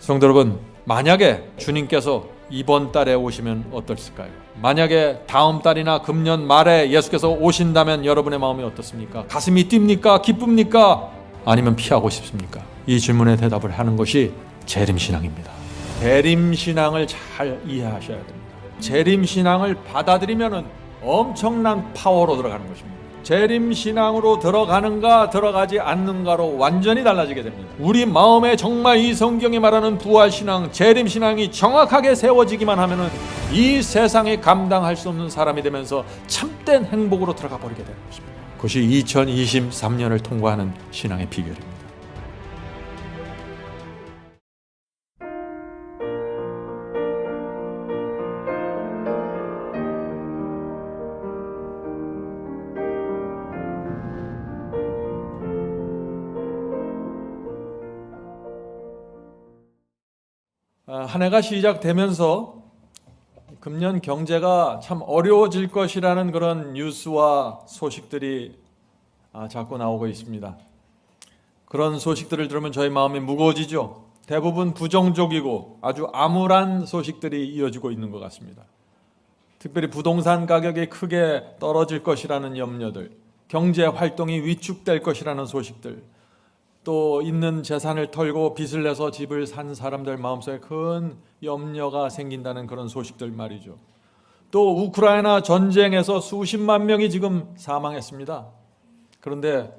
성도 여러분, 만약에 주님께서 이번 달에 오시면 어떨까요? 만약에 다음 달이나 금년 말에 예수께서 오신다면 여러분의 마음이 어떻습니까? 가슴이 뜁니까? 기쁩니까? 아니면 피하고 싶습니까? 이 질문에 대답을 하는 것이 재림신앙입니다. 재림신앙을 잘 이해하셔야 됩니다. 재림신앙을 받아들이면 엄청난 파워로 들어가는 것입니다. 재림신앙으로 들어가는가 들어가지 않는가로 완전히 달라지게 됩니다. 우리 마음에 정말 이 성경이 말하는 부활신앙, 재림신앙이 정확하게 세워지기만 하면 이 세상에 감당할 수 없는 사람이 되면서 참된 행복으로 들어가 버리게 되는 것입니다. 그것이 2023년을 통과하는 신앙의 비결입니다. 한 해가 시작되면서 금년 경제가 참 어려워질 것이라는 그런 뉴스와 소식들이 자꾸 나오고 있습니다. 그런 소식들을 들으면 저희 마음이 무거워지죠. 대부분 부정적이고 아주 암울한 소식들이 이어지고 있는 것 같습니다. 특별히 부동산 가격이 크게 떨어질 것이라는 염려들, 경제 활동이 위축될 것이라는 소식들, 또 있는 재산을 털고 빚을 내서 집을 산 사람들 마음속에 큰 염려가 생긴다는 그런 소식들 말이죠. 또 우크라이나 전쟁에서 수십만 명이 지금 사망했습니다. 그런데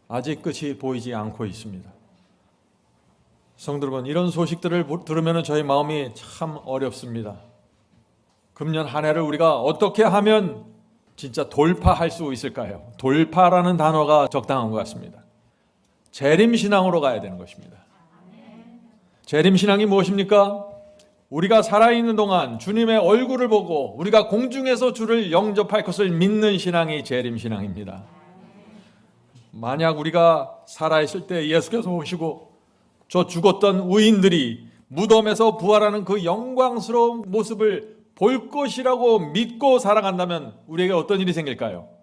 아직 끝이 보이지 않고 있습니다. 성도 여러분, 이런 소식들을 들으면 저희 마음이 참 어렵습니다. 금년 한 해를 우리가 어떻게 하면 진짜 돌파할 수 있을까요? 돌파라는 단어가 적당한 것 같습니다. 재림신앙으로 가야 되는 것입니다. 재림신앙이 무엇입니까? 우리가 살아있는 동안 주님의 얼굴을 보고 우리가 공중에서 주를 영접할 것을 믿는 신앙이 재림신앙입니다. 만약 우리가 살아있을 때 예수께서 오시고 저 죽었던 의인들이 무덤에서 부활하는 그 영광스러운 모습을 볼 것이라고 믿고 살아간다면 우리에게 어떤 일이 생길까요?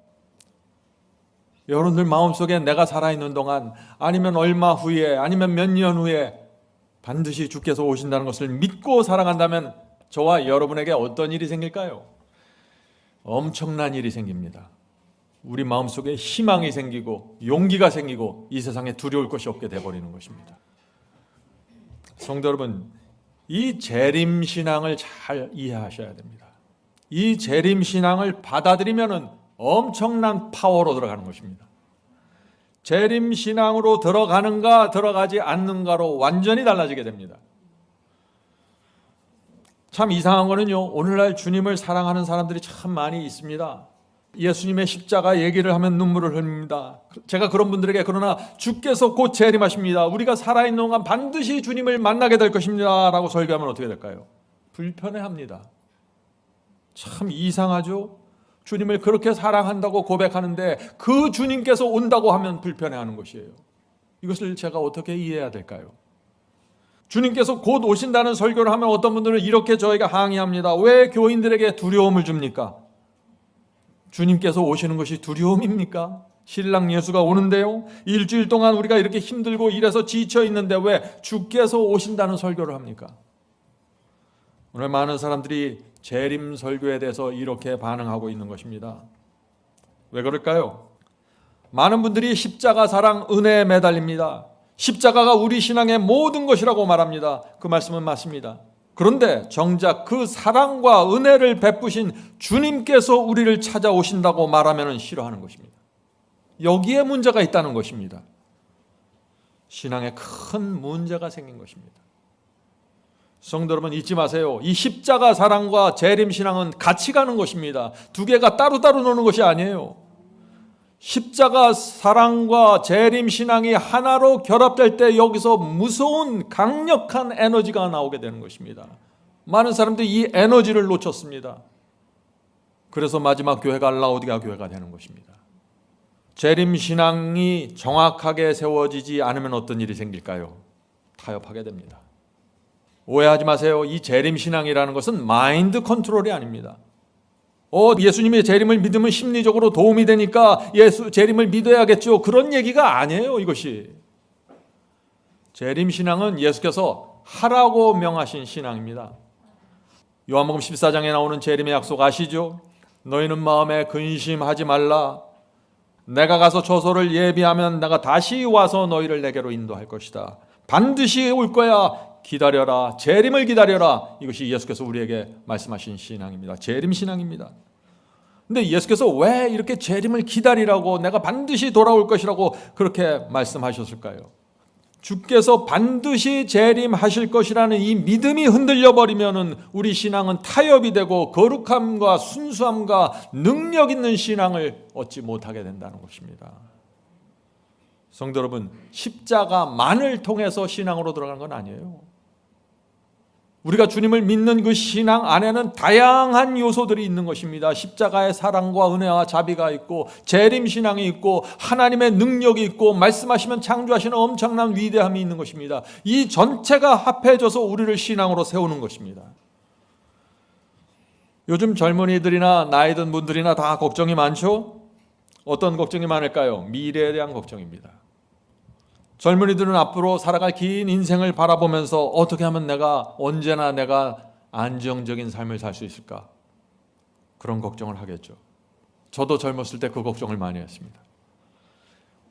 여러분들 마음속에 내가 살아있는 동안 아니면 얼마 후에 아니면 몇 년 후에 반드시 주께서 오신다는 것을 믿고 살아간다면 저와 여러분에게 어떤 일이 생길까요? 엄청난 일이 생깁니다. 우리 마음속에 희망이 생기고 용기가 생기고 이 세상에 두려울 것이 없게 돼버리는 것입니다. 성도 여러분, 이 재림신앙을 잘 이해하셔야 됩니다. 이 재림신앙을 받아들이면 엄청난 파워로 들어가는 것입니다. 재림신앙으로 들어가는가 들어가지 않는가로 완전히 달라지게 됩니다. 참 이상한 거는요, 오늘날 주님을 사랑하는 사람들이 참 많이 있습니다. 예수님의 십자가 얘기를 하면 눈물을 흘립니다. 제가 그런 분들에게 그러나 주께서 곧 재림하십니다. 우리가 살아있는 동안 반드시 주님을 만나게 될 것입니다 라고 설교하면 어떻게 될까요? 불편해합니다. 참 이상하죠? 주님을 그렇게 사랑한다고 고백하는데 그 주님께서 온다고 하면 불편해하는 것이에요. 이것을 제가 어떻게 이해해야 될까요? 주님께서 곧 오신다는 설교를 하면 어떤 분들은 이렇게 저희가 항의합니다. 왜 교인들에게 두려움을 줍니까? 주님께서 오시는 것이 두려움입니까? 신랑 예수가 오는데요, 일주일 동안 우리가 이렇게 힘들고 일해서 지쳐 있는데 왜 주께서 오신다는 설교를 합니까? 오늘 많은 사람들이 재림 설교에 대해서 이렇게 반응하고 있는 것입니다. 왜 그럴까요? 많은 분들이 십자가 사랑 은혜에 매달립니다. 십자가가 우리 신앙의 모든 것이라고 말합니다. 그 말씀은 맞습니다. 그런데 정작 그 사랑과 은혜를 베푸신 주님께서 우리를 찾아오신다고 말하면 싫어하는 것입니다. 여기에 문제가 있다는 것입니다. 신앙에 큰 문제가 생긴 것입니다. 성도 여러분, 잊지 마세요. 이 십자가 사랑과 재림신앙은 같이 가는 것입니다. 두 개가 따로따로 노는 것이 아니에요. 십자가 사랑과 재림신앙이 하나로 결합될 때 여기서 무서운 강력한 에너지가 나오게 되는 것입니다. 많은 사람들이 이 에너지를 놓쳤습니다. 그래서 마지막 교회가 라오디게아 교회가 되는 것입니다. 재림신앙이 정확하게 세워지지 않으면 어떤 일이 생길까요? 타협하게 됩니다. 오해하지 마세요. 이 재림신앙이라는 것은 마인드 컨트롤이 아닙니다. 예수님의 재림을 믿으면 심리적으로 도움이 되니까 재림을 믿어야겠죠. 그런 얘기가 아니에요, 이것이. 재림신앙은 예수께서 하라고 명하신 신앙입니다. 요한복음 14장에 나오는 재림의 약속 아시죠? 너희는 마음에 근심하지 말라. 내가 가서 처소를 예비하면 내가 다시 와서 너희를 내게로 인도할 것이다. 반드시 올 거야. 기다려라. 재림을 기다려라. 이것이 예수께서 우리에게 말씀하신 신앙입니다. 재림 신앙입니다. 근데 예수께서 왜 이렇게 재림을 기다리라고, 내가 반드시 돌아올 것이라고 그렇게 말씀하셨을까요? 주께서 반드시 재림하실 것이라는 이 믿음이 흔들려 버리면은 우리 신앙은 타협이 되고 거룩함과 순수함과 능력 있는 신앙을 얻지 못하게 된다는 것입니다. 성도 여러분, 십자가만을 통해서 신앙으로 들어가는 건 아니에요. 우리가 주님을 믿는 그 신앙 안에는 다양한 요소들이 있는 것입니다. 십자가의 사랑과 은혜와 자비가 있고, 재림 신앙이 있고, 하나님의 능력이 있고, 말씀하시면 창조하시는 엄청난 위대함이 있는 것입니다. 이 전체가 합해져서 우리를 신앙으로 세우는 것입니다. 요즘 젊은이들이나 나이 든 분들이나 다 걱정이 많죠? 어떤 걱정이 많을까요? 미래에 대한 걱정입니다. 젊은이들은 앞으로 살아갈 긴 인생을 바라보면서 어떻게 하면 언제나 내가 안정적인 삶을 살 수 있을까? 그런 걱정을 하겠죠. 저도 젊었을 때 그 걱정을 많이 했습니다.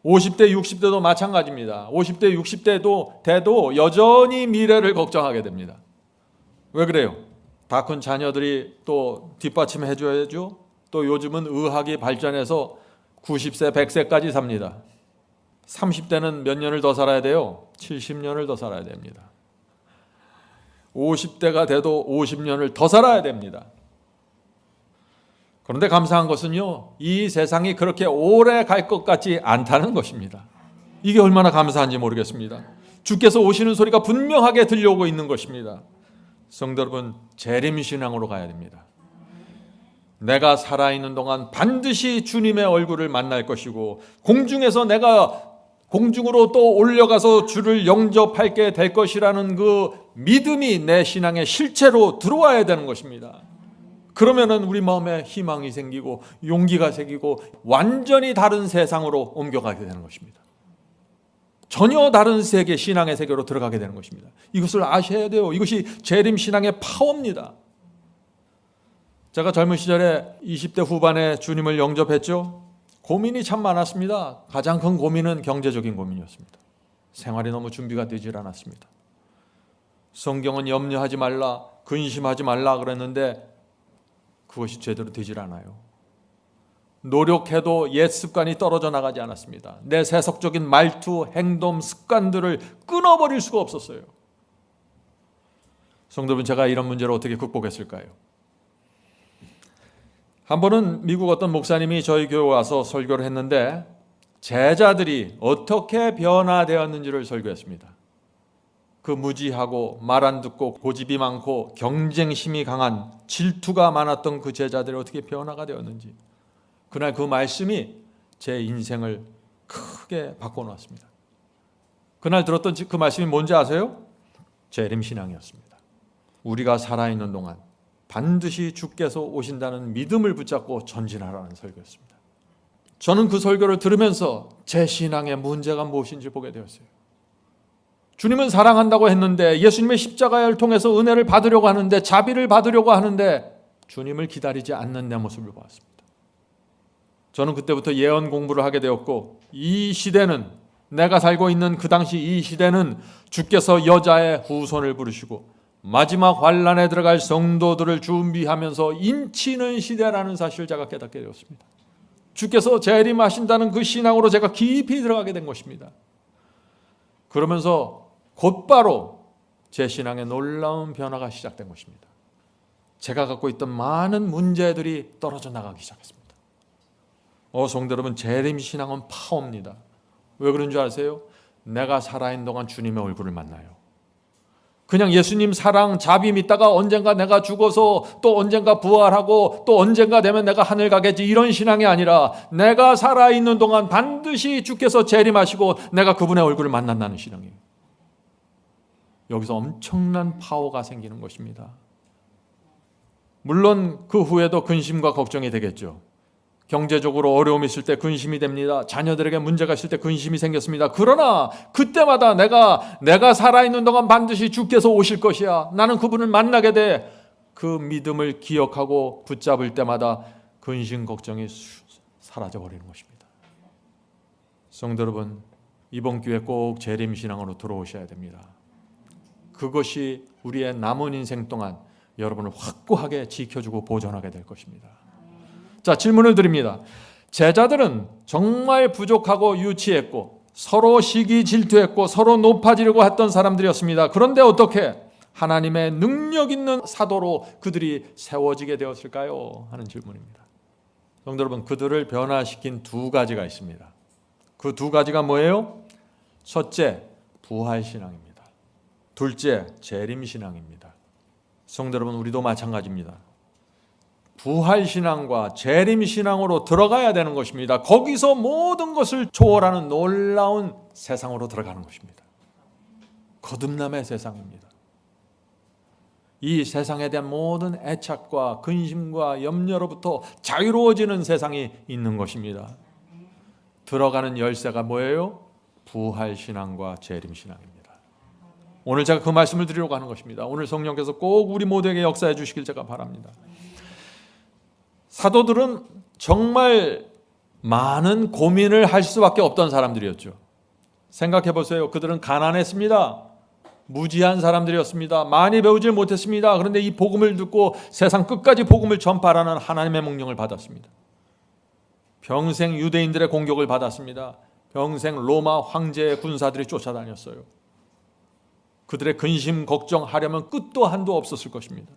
50대, 60대도 마찬가지입니다. 50대, 60대도 돼도 여전히 미래를 걱정하게 됩니다. 왜 그래요? 다 큰 자녀들이 또 뒷받침해 줘야죠. 또 요즘은 의학이 발전해서 90세, 100세까지 삽니다. 30대는 몇 년을 더 살아야 돼요? 70년을 더 살아야 됩니다. 50대가 돼도 50년을 더 살아야 됩니다. 그런데 감사한 것은요, 이 세상이 그렇게 오래 갈 것 같지 않다는 것입니다. 이게 얼마나 감사한지 모르겠습니다. 주께서 오시는 소리가 분명하게 들려오고 있는 것입니다. 성도 여러분, 재림신앙으로 가야 됩니다. 내가 살아있는 동안 반드시 주님의 얼굴을 만날 것이고, 공중에서 내가 공중으로 또 올려가서 주를 영접하게 될 것이라는 그 믿음이 내 신앙의 실체로 들어와야 되는 것입니다. 그러면은 우리 마음에 희망이 생기고 용기가 생기고 완전히 다른 세상으로 옮겨가게 되는 것입니다. 전혀 다른 세계, 신앙의 세계로 들어가게 되는 것입니다. 이것을 아셔야 돼요. 이것이 재림 신앙의 파워입니다. 제가 젊은 시절에 20대 후반에 주님을 영접했죠. 고민이 참 많았습니다. 가장 큰 고민은 경제적인 고민이었습니다. 생활이 너무 준비가 되질 않았습니다. 성경은 염려하지 말라, 근심하지 말라 그랬는데 그것이 제대로 되질 않아요. 노력해도 옛 습관이 떨어져 나가지 않았습니다. 내 세속적인 말투, 행동, 습관들을 끊어버릴 수가 없었어요. 성도분, 제가 이런 문제를 어떻게 극복했을까요? 한 번은 미국 어떤 목사님이 저희 교회 와서 설교를 했는데 제자들이 어떻게 변화되었는지를 설교했습니다. 그 무지하고 말 안 듣고 고집이 많고 경쟁심이 강한 질투가 많았던 그 제자들이 어떻게 변화가 되었는지, 그날 그 말씀이 제 인생을 크게 바꿔놓았습니다. 그날 들었던 그 말씀이 뭔지 아세요? 재림신앙이었습니다. 우리가 살아있는 동안 반드시 주께서 오신다는 믿음을 붙잡고 전진하라는 설교였습니다. 저는 그 설교를 들으면서 제 신앙의 문제가 무엇인지 보게 되었어요. 주님은 사랑한다고 했는데, 예수님의 십자가를 통해서 은혜를 받으려고 하는데, 자비를 받으려고 하는데 주님을 기다리지 않는 내 모습을 보았습니다. 저는 그때부터 예언 공부를 하게 되었고, 이 시대는, 내가 살고 있는 그 당시 이 시대는 주께서 여자의 후손을 부르시고 마지막 환란에 들어갈 성도들을 준비하면서 인치는 시대라는 사실을 제가 깨닫게 되었습니다. 주께서 재림하신다는 그 신앙으로 제가 깊이 들어가게 된 것입니다. 그러면서 곧바로 제 신앙에 놀라운 변화가 시작된 것입니다. 제가 갖고 있던 많은 문제들이 떨어져 나가기 시작했습니다. 성도 여러분, 재림신앙은 파워입니다. 왜 그런 줄 아세요? 내가 살아있는 동안 주님의 얼굴을 만나요. 그냥 예수님 사랑, 자비 믿다가 언젠가 내가 죽어서 또 언젠가 부활하고 또 언젠가 되면 내가 하늘 가겠지, 이런 신앙이 아니라 내가 살아있는 동안 반드시 주께서 재림하시고 내가 그분의 얼굴을 만난다는 신앙이에요. 여기서 엄청난 파워가 생기는 것입니다. 물론 그 후에도 근심과 걱정이 되겠죠. 경제적으로 어려움이 있을 때 근심이 됩니다. 자녀들에게 문제가 있을 때 근심이 생겼습니다. 그러나 그때마다 내가 살아있는 동안 반드시 주께서 오실 것이야. 나는 그분을 만나게 돼. 그 믿음을 기억하고 붙잡을 때마다 근심 걱정이 사라져버리는 것입니다. 성도 여러분, 이번 기회에 꼭 재림신앙으로 들어오셔야 됩니다. 그것이 우리의 남은 인생 동안 여러분을 확고하게 지켜주고 보존하게 될 것입니다. 자, 질문을 드립니다. 제자들은 정말 부족하고 유치했고 서로 시기 질투했고 서로 높아지려고 했던 사람들이었습니다. 그런데 어떻게 하나님의 능력 있는 사도로 그들이 세워지게 되었을까요? 하는 질문입니다. 성도 여러분, 그들을 변화시킨 두 가지가 있습니다. 그 두 가지가 뭐예요? 첫째, 부활신앙입니다. 둘째, 재림신앙입니다. 성도 여러분, 우리도 마찬가지입니다. 부활신앙과 재림신앙으로 들어가야 되는 것입니다. 거기서 모든 것을 초월하는 놀라운 세상으로 들어가는 것입니다. 거듭남의 세상입니다. 이 세상에 대한 모든 애착과 근심과 염려로부터 자유로워지는 세상이 있는 것입니다. 들어가는 열쇠가 뭐예요? 부활신앙과 재림신앙입니다. 오늘 제가 그 말씀을 드리려고 하는 것입니다. 오늘 성령께서 꼭 우리 모두에게 역사해 주시길 제가 바랍니다. 사도들은 정말 많은 고민을 할 수밖에 없던 사람들이었죠. 생각해 보세요. 그들은 가난했습니다. 무지한 사람들이었습니다. 많이 배우질 못했습니다. 그런데 이 복음을 듣고 세상 끝까지 복음을 전파하라는 하나님의 명령을 받았습니다. 평생 유대인들의 공격을 받았습니다. 평생 로마 황제의 군사들이 쫓아다녔어요. 그들의 근심 걱정하려면 끝도 한도 없었을 것입니다.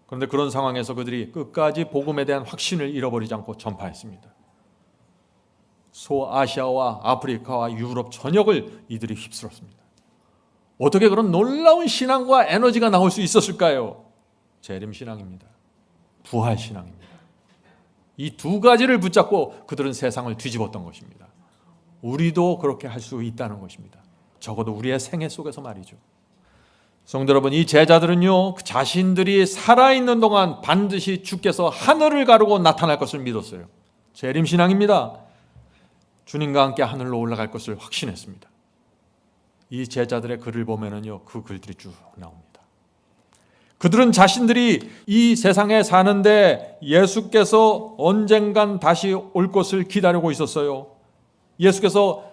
그런데 그런 상황에서 그들이 끝까지 복음에 대한 확신을 잃어버리지 않고 전파했습니다. 소아시아와 아프리카와 유럽 전역을 이들이 휩쓸었습니다. 어떻게 그런 놀라운 신앙과 에너지가 나올 수 있었을까요? 재림신앙입니다. 부활신앙입니다. 이 두 가지를 붙잡고 그들은 세상을 뒤집었던 것입니다. 우리도 그렇게 할 수 있다는 것입니다. 적어도 우리의 생애 속에서 말이죠. 성도 여러분, 이 제자들은요, 자신들이 살아있는 동안 반드시 주께서 하늘을 가르고 나타날 것을 믿었어요. 재림신앙입니다. 주님과 함께 하늘로 올라갈 것을 확신했습니다. 이 제자들의 글을 보면은요, 그 글들이 쭉 나옵니다. 그들은 자신들이 이 세상에 사는데 예수께서 언젠간 다시 올 것을 기다리고 있었어요. 예수께서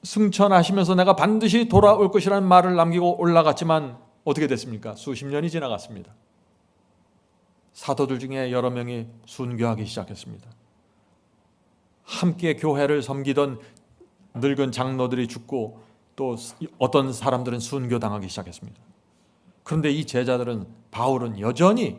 승천하시면서 내가 반드시 돌아올 것이라는 말을 남기고 올라갔지만 어떻게 됐습니까? 수십 년이 지나갔습니다. 사도들 중에 여러 명이 순교하기 시작했습니다. 함께 교회를 섬기던 늙은 장로들이 죽고 또 어떤 사람들은 순교당하기 시작했습니다. 그런데 이 제자들은, 바울은 여전히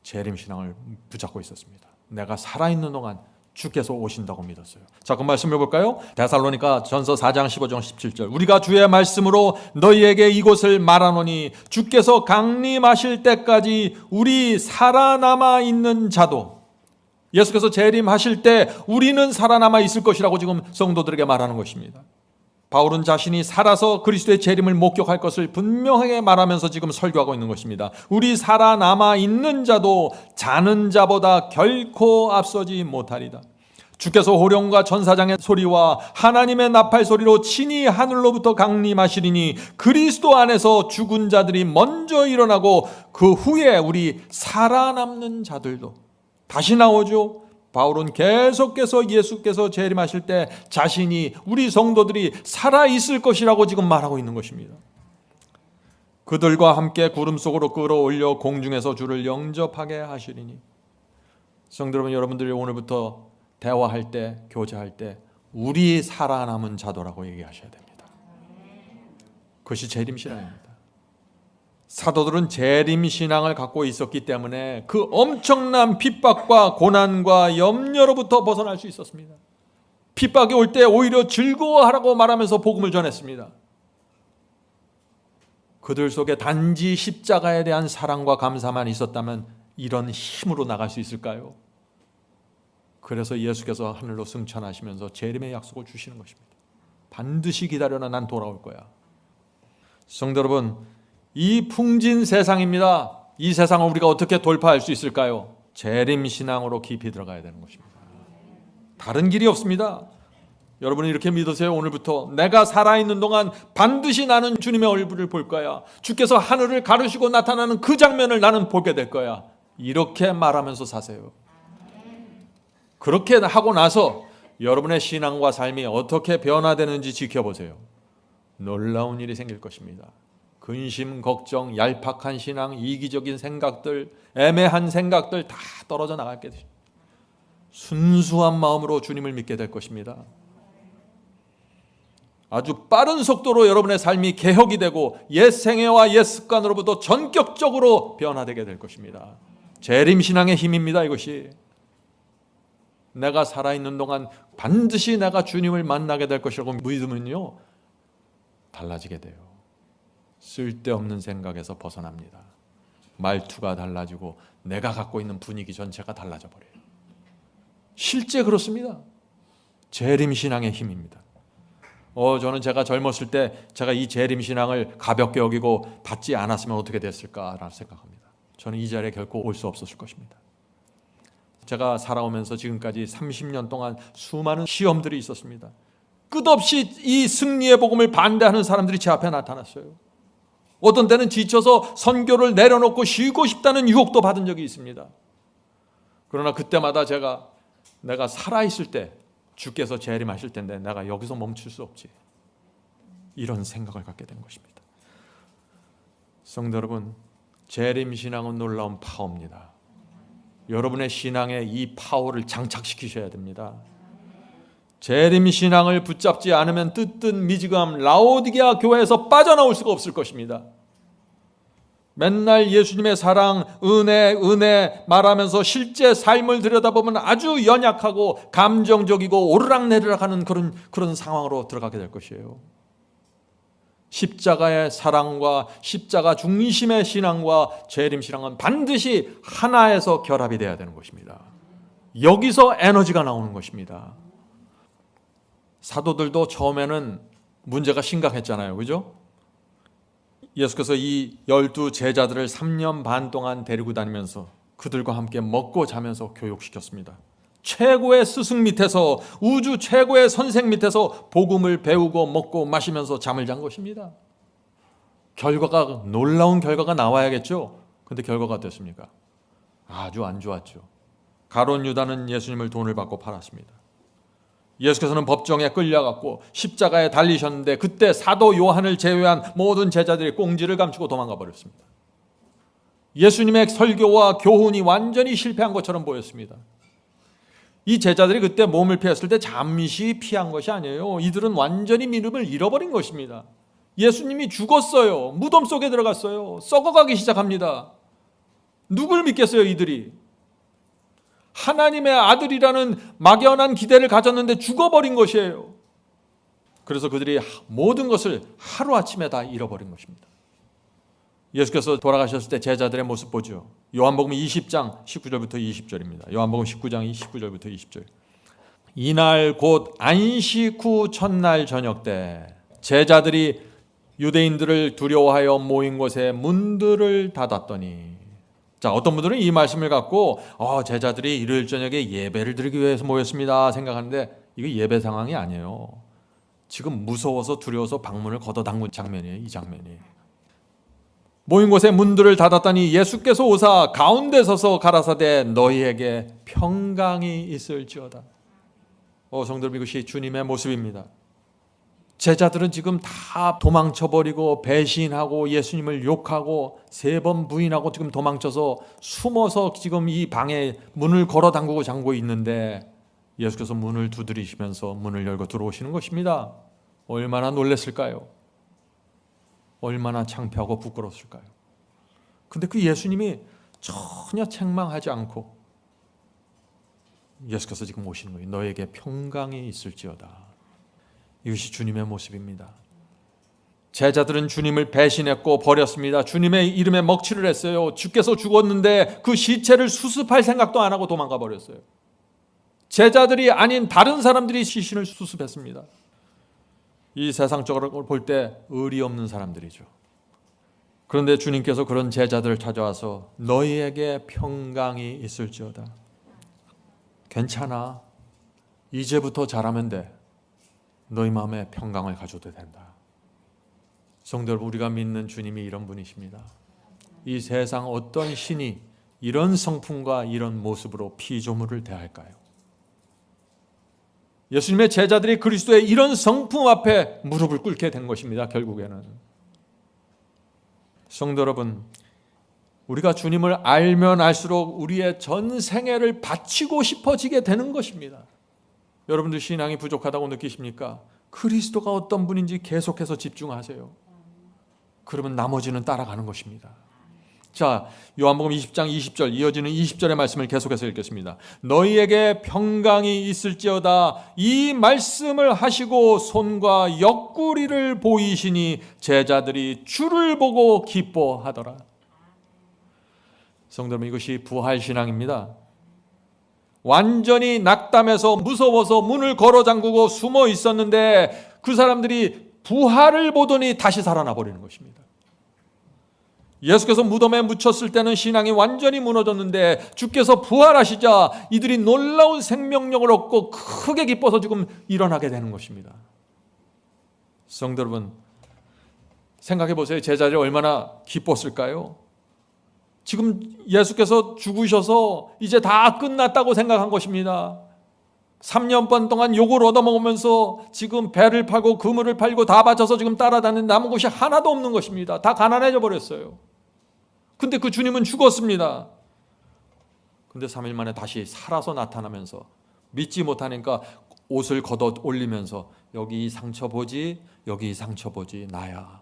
재림신앙을 붙잡고 있었습니다. 내가 살아있는 동안 주께서 오신다고 믿었어요. 자, 그 말씀을 볼까요? 데살로니가 전서 4장 15절 17절. 우리가 주의 말씀으로 너희에게 이곳을 말하노니 주께서 강림하실 때까지 우리 살아남아 있는 자도, 예수께서 재림하실 때 우리는 살아남아 있을 것이라고 지금 성도들에게 말하는 것입니다. 바울은 자신이 살아서 그리스도의 재림을 목격할 것을 분명하게 말하면서 지금 설교하고 있는 것입니다. 우리 살아남아 있는 자도 자는 자보다 결코 앞서지 못하리다. 주께서 호령과 천사장의 소리와 하나님의 나팔 소리로 친히 하늘로부터 강림하시리니 그리스도 안에서 죽은 자들이 먼저 일어나고 그 후에 우리 살아남는 자들도 다시 나오죠. 바울은 계속해서 예수께서 재림하실 때 자신이, 우리 성도들이 살아있을 것이라고 지금 말하고 있는 것입니다. 그들과 함께 구름 속으로 끌어올려 공중에서 주를 영접하게 하시리니. 성도 여러분, 여러분들이 오늘부터 대화할 때, 교제할 때 우리 살아남은 자도라고 얘기하셔야 됩니다. 그것이 재림신앙입니다. 사도들은 재림신앙을 갖고 있었기 때문에 그 엄청난 핍박과 고난과 염려로부터 벗어날 수 있었습니다. 핍박이 올 때 오히려 즐거워하라고 말하면서 복음을 전했습니다. 그들 속에 단지 십자가에 대한 사랑과 감사만 있었다면 이런 힘으로 나갈 수 있을까요? 그래서 예수께서 하늘로 승천하시면서 재림의 약속을 주시는 것입니다. 반드시 기다려라, 난 돌아올 거야. 성도 여러분, 이 풍진 세상입니다. 이 세상을 우리가 어떻게 돌파할 수 있을까요? 재림신앙으로 깊이 들어가야 되는 것입니다. 다른 길이 없습니다. 여러분이 이렇게 믿으세요. 오늘부터 내가 살아있는 동안 반드시 나는 주님의 얼굴을 볼 거야. 주께서 하늘을 가르시고 나타나는 그 장면을 나는 보게 될 거야. 이렇게 말하면서 사세요. 그렇게 하고 나서 여러분의 신앙과 삶이 어떻게 변화되는지 지켜보세요. 놀라운 일이 생길 것입니다. 근심, 걱정, 얄팍한 신앙, 이기적인 생각들, 애매한 생각들 다 떨어져 나가게 되죠. 순수한 마음으로 주님을 믿게 될 것입니다. 아주 빠른 속도로 여러분의 삶이 개혁이 되고 옛 생애와 옛 습관으로부터 전격적으로 변화되게 될 것입니다. 재림신앙의 힘입니다. 이것이 내가 살아있는 동안 반드시 내가 주님을 만나게 될 것이라고 믿으면요, 달라지게 돼요. 쓸데없는 생각에서 벗어납니다. 말투가 달라지고 내가 갖고 있는 분위기 전체가 달라져 버려요. 실제 그렇습니다. 재림신앙의 힘입니다. 저는 제가 젊었을 때 제가 이 재림신앙을 가볍게 여기고 받지 않았으면 어떻게 됐을까라고 생각합니다. 저는 이 자리에 결코 올 수 없었을 것입니다. 제가 살아오면서 지금까지 30년 동안 수많은 시험들이 있었습니다. 끝없이 이 승리의 복음을 반대하는 사람들이 제 앞에 나타났어요. 어떤 때는 지쳐서 선교를 내려놓고 쉬고 싶다는 유혹도 받은 적이 있습니다. 그러나 그때마다 내가 살아있을 때 주께서 재림하실 텐데 내가 여기서 멈출 수 없지, 이런 생각을 갖게 된 것입니다. 성도 여러분, 재림신앙은 놀라운 파워입니다. 여러분의 신앙에 이 파워를 장착시키셔야 됩니다. 재림신앙을 붙잡지 않으면 뜨뜻 미지근함 라오디게아 교회에서 빠져나올 수가 없을 것입니다. 맨날 예수님의 사랑, 은혜 말하면서 실제 삶을 들여다보면 아주 연약하고 감정적이고 오르락내리락하는 그런 상황으로 들어가게 될 것이에요. 십자가의 사랑과 십자가 중심의 신앙과 재림신앙은 반드시 하나에서 결합이 돼야 되는 것입니다. 여기서 에너지가 나오는 것입니다. 사도들도 처음에는 문제가 심각했잖아요. 그죠? 예수께서 이 12 제자들을 3년 반 동안 데리고 다니면서 그들과 함께 먹고 자면서 교육시켰습니다. 최고의 스승 밑에서, 우주 최고의 선생 밑에서 복음을 배우고 먹고 마시면서 잠을 잔 것입니다. 놀라운 결과가 나와야겠죠. 근데 결과가 어땠습니까? 아주 안 좋았죠. 가룟 유다는 예수님을 돈을 받고 팔았습니다. 예수께서는 법정에 끌려갔고 십자가에 달리셨는데 그때 사도 요한을 제외한 모든 제자들이 꽁지를 감추고 도망가 버렸습니다. 예수님의 설교와 교훈이 완전히 실패한 것처럼 보였습니다. 이 제자들이 그때 몸을 피했을 때 잠시 피한 것이 아니에요. 이들은 완전히 믿음을 잃어버린 것입니다. 예수님이 죽었어요. 무덤 속에 들어갔어요. 썩어가기 시작합니다. 누굴 믿겠어요, 이들이? 하나님의 아들이라는 막연한 기대를 가졌는데 죽어버린 것이에요. 그래서 그들이 모든 것을 하루아침에 다 잃어버린 것입니다. 예수께서 돌아가셨을 때 제자들의 모습 보죠. 요한복음 20장 19절부터 20절입니다. 요한복음 19장 19절부터 20절. 이날 곧 안식 후 첫날 저녁 때 제자들이 유대인들을 두려워하여 모인 곳에 문들을 닫았더니, 자, 어떤 분들은 이 말씀을 갖고 제자들이 일요일 저녁에 예배를 드리기 위해서 모였습니다 생각하는데 이거 예배 상황이 아니에요. 지금 무서워서 두려워서 방문을 걷어당긴 장면이에요. 이 장면이. 모인 곳에 문들을 닫았더니 예수께서 오사 가운데 서서 가라사대 너희에게 평강이 있을지어다. 성도들, 이것이 주님의 모습입니다. 제자들은 지금 다 도망쳐버리고 배신하고 예수님을 욕하고 3번 부인하고 지금 도망쳐서 숨어서 지금 이 방에 문을 걸어 잠그고 잠고 있는데 예수께서 문을 두드리시면서 문을 열고 들어오시는 것입니다. 얼마나 놀랐을까요? 얼마나 창피하고 부끄러웠을까요? 근데 그 예수님이 전혀 책망하지 않고 예수께서 지금 오시는 거예요. 너에게 평강이 있을지어다. 이것이 주님의 모습입니다. 제자들은 주님을 배신했고 버렸습니다. 주님의 이름에 먹칠을 했어요. 주께서 죽었는데 그 시체를 수습할 생각도 안 하고 도망가 버렸어요. 제자들이 아닌 다른 사람들이 시신을 수습했습니다. 이 세상적으로 볼 때 의리 없는 사람들이죠. 그런데 주님께서 그런 제자들을 찾아와서 너희에게 평강이 있을지어다. 괜찮아. 이제부터 잘하면 돼. 너희 마음에 평강을 가져도 된다. 성도 여러분, 우리가 믿는 주님이 이런 분이십니다. 이 세상 어떤 신이 이런 성품과 이런 모습으로 피조물을 대할까요? 예수님의 제자들이 그리스도의 이런 성품 앞에 무릎을 꿇게 된 것입니다. 결국에는. 성도 여러분, 우리가 주님을 알면 알수록 우리의 전 생애를 바치고 싶어지게 되는 것입니다. 여러분들 신앙이 부족하다고 느끼십니까? 그리스도가 어떤 분인지 계속해서 집중하세요. 그러면 나머지는 따라가는 것입니다. 자, 요한복음 20장 20절 이어지는 20절의 말씀을 계속해서 읽겠습니다. 너희에게 평강이 있을지어다. 이 말씀을 하시고 손과 옆구리를 보이시니 제자들이 주를 보고 기뻐하더라. 성도 여러분, 이것이 부활신앙입니다. 완전히 낙담해서 무서워서 문을 걸어 잠그고 숨어 있었는데 그 사람들이 부활을 보더니 다시 살아나 버리는 것입니다. 예수께서 무덤에 묻혔을 때는 신앙이 완전히 무너졌는데 주께서 부활하시자 이들이 놀라운 생명력을 얻고 크게 기뻐서 지금 일어나게 되는 것입니다. 성도 여러분, 생각해 보세요. 제자들이 얼마나 기뻤을까요? 지금 예수께서 죽으셔서 이제 다 끝났다고 생각한 것입니다. 3년 반 동안 욕을 얻어먹으면서 지금 배를 팔고 그물을 팔고 다 바쳐서 지금 따라다니는 남은 것이 하나도 없는 것입니다. 다 가난해져 버렸어요. 근데 그 주님은 죽었습니다. 근데 3일 만에 다시 살아서 나타나면서 믿지 못하니까 옷을 걷어 올리면서 여기 상처 보지, 여기 상처 보지, 나야.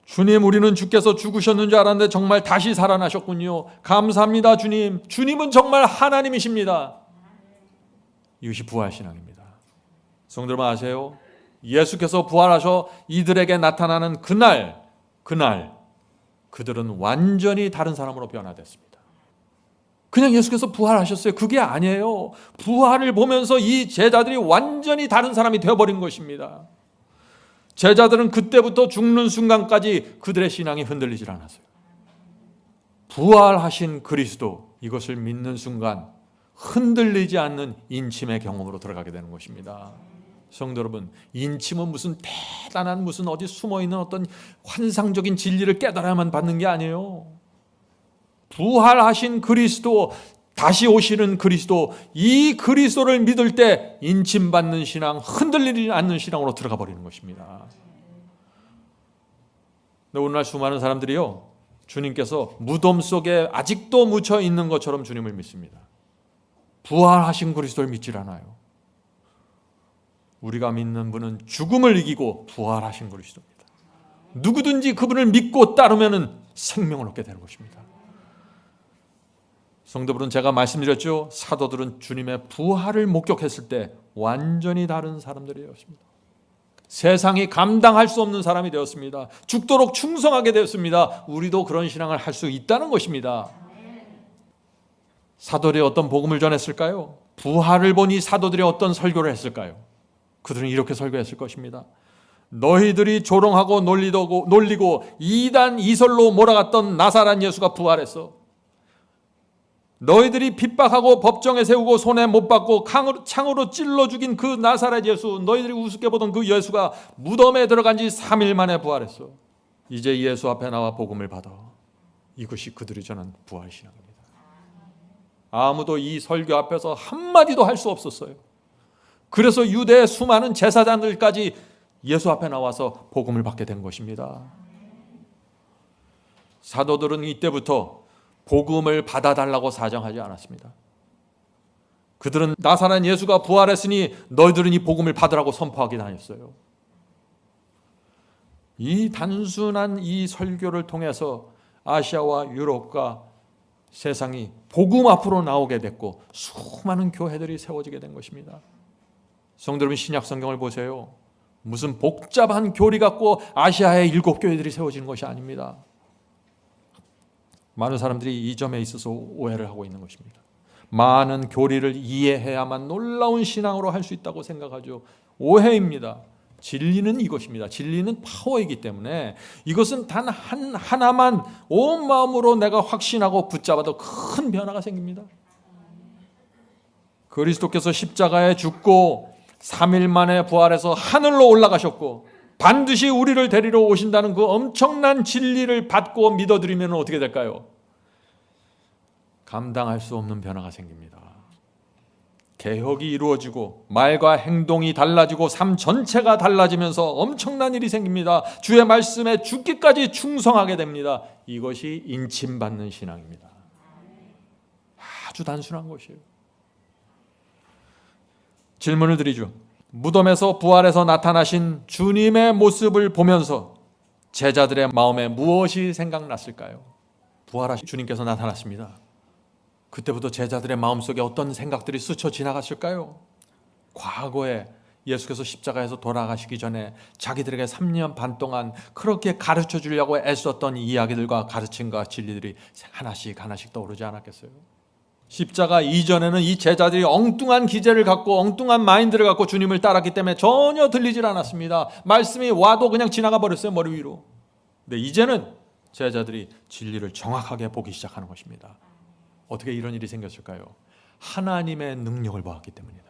주님, 우리는 주께서 죽으셨는 줄 알았는데 정말 다시 살아나셨군요. 감사합니다, 주님. 주님은 정말 하나님이십니다. 이것이 부활신앙입니다. 성도 여러분 아세요? 예수께서 부활하셔 이들에게 나타나는 그날 그들은 완전히 다른 사람으로 변화됐습니다. 그냥 예수께서 부활하셨어요. 그게 아니에요. 부활을 보면서 이 제자들이 완전히 다른 사람이 되어버린 것입니다. 제자들은 그때부터 죽는 순간까지 그들의 신앙이 흔들리질 않았어요. 부활하신 그리스도, 이것을 믿는 순간 흔들리지 않는 인침의 경험으로 들어가게 되는 것입니다. 성도 여러분, 인침은 무슨 대단한 무슨 어디 숨어있는 어떤 환상적인 진리를 깨달아야만 받는 게 아니에요. 부활하신 그리스도, 다시 오시는 그리스도, 이 그리스도를 믿을 때 인침받는 신앙, 흔들리지 않는 신앙으로 들어가 버리는 것입니다. 근데 오늘날 수많은 사람들이요, 주님께서 무덤 속에 아직도 묻혀 있는 것처럼 주님을 믿습니다. 부활하신 그리스도를 믿질 않아요. 우리가 믿는 분은 죽음을 이기고 부활하신 그리스도입니다. 누구든지 그분을 믿고 따르면 생명을 얻게 되는 것입니다. 성도들은 제가 말씀드렸죠. 사도들은 주님의 부활을 목격했을 때 완전히 다른 사람들이었습니다. 세상이 감당할 수 없는 사람이 되었습니다. 죽도록 충성하게 되었습니다. 우리도 그런 신앙을 할 수 있다는 것입니다. 사도들이 어떤 복음을 전했을까요? 부활을 보니 사도들이 어떤 설교를 했을까요? 그들은 이렇게 설교했을 것입니다. 너희들이 조롱하고 놀리고 이단 이설로 몰아갔던 나사렛 예수가 부활했어. 너희들이 핍박하고 법정에 세우고 손에 못 박고 창으로 찔러 죽인 그 나사렛 예수, 너희들이 우습게 보던 그 예수가 무덤에 들어간 지 3일 만에 부활했어. 이제 예수 앞에 나와 복음을 받아. 이것이 그들이 전한 부활신앙입니다. 아무도 이 설교 앞에서 한마디도 할 수 없었어요. 그래서 유대의 수많은 제사장들까지 예수 앞에 나와서 복음을 받게 된 것입니다. 사도들은 이때부터 복음을 받아달라고 사정하지 않았습니다. 그들은 나사렛 예수가 부활했으니 너희들은 이 복음을 받으라고 선포하게 다녔어요. 이 단순한 이 설교를 통해서 아시아와 유럽과 세상이 복음 앞으로 나오게 됐고 수많은 교회들이 세워지게 된 것입니다. 성도 여러분, 신약 성경을 보세요. 무슨 복잡한 교리 갖고 아시아의 7교회들이 세워지는 것이 아닙니다. 많은 사람들이 이 점에 있어서 오해를 하고 있는 것입니다. 많은 교리를 이해해야만 놀라운 신앙으로 할 수 있다고 생각하죠. 오해입니다. 진리는 이것입니다. 진리는 파워이기 때문에 이것은 단 하나만 온 마음으로 내가 확신하고 붙잡아도 큰 변화가 생깁니다. 그리스도께서 십자가에 죽고 3일 만에 부활해서 하늘로 올라가셨고 반드시 우리를 데리러 오신다는 그 엄청난 진리를 받고 믿어드리면 어떻게 될까요? 감당할 수 없는 변화가 생깁니다. 개혁이 이루어지고 말과 행동이 달라지고 삶 전체가 달라지면서 엄청난 일이 생깁니다. 주의 말씀에 죽기까지 충성하게 됩니다. 이것이 인침받는 신앙입니다. 아주 단순한 것이에요. 질문을 드리죠. 무덤에서 부활해서 나타나신 주님의 모습을 보면서 제자들의 마음에 무엇이 생각났을까요? 부활하신 주님께서 나타났습니다. 그때부터 제자들의 마음속에 어떤 생각들이 스쳐 지나갔을까요? 과거에 예수께서 십자가에서 돌아가시기 전에 자기들에게 3년 반 동안 그렇게 가르쳐 주려고 애썼던 이야기들과 가르침과 진리들이 하나씩 떠오르지 않았겠어요? 십자가 이전에는 이 제자들이 엉뚱한 기제를 갖고 엉뚱한 마인드를 갖고 주님을 따랐기 때문에 전혀 들리질 않았습니다. 말씀이 와도 그냥 지나가 버렸어요, 머리 위로. 근데 이제는 제자들이 진리를 정확하게 보기 시작하는 것입니다. 어떻게 이런 일이 생겼을까요? 하나님의 능력을 보았기 때문이다.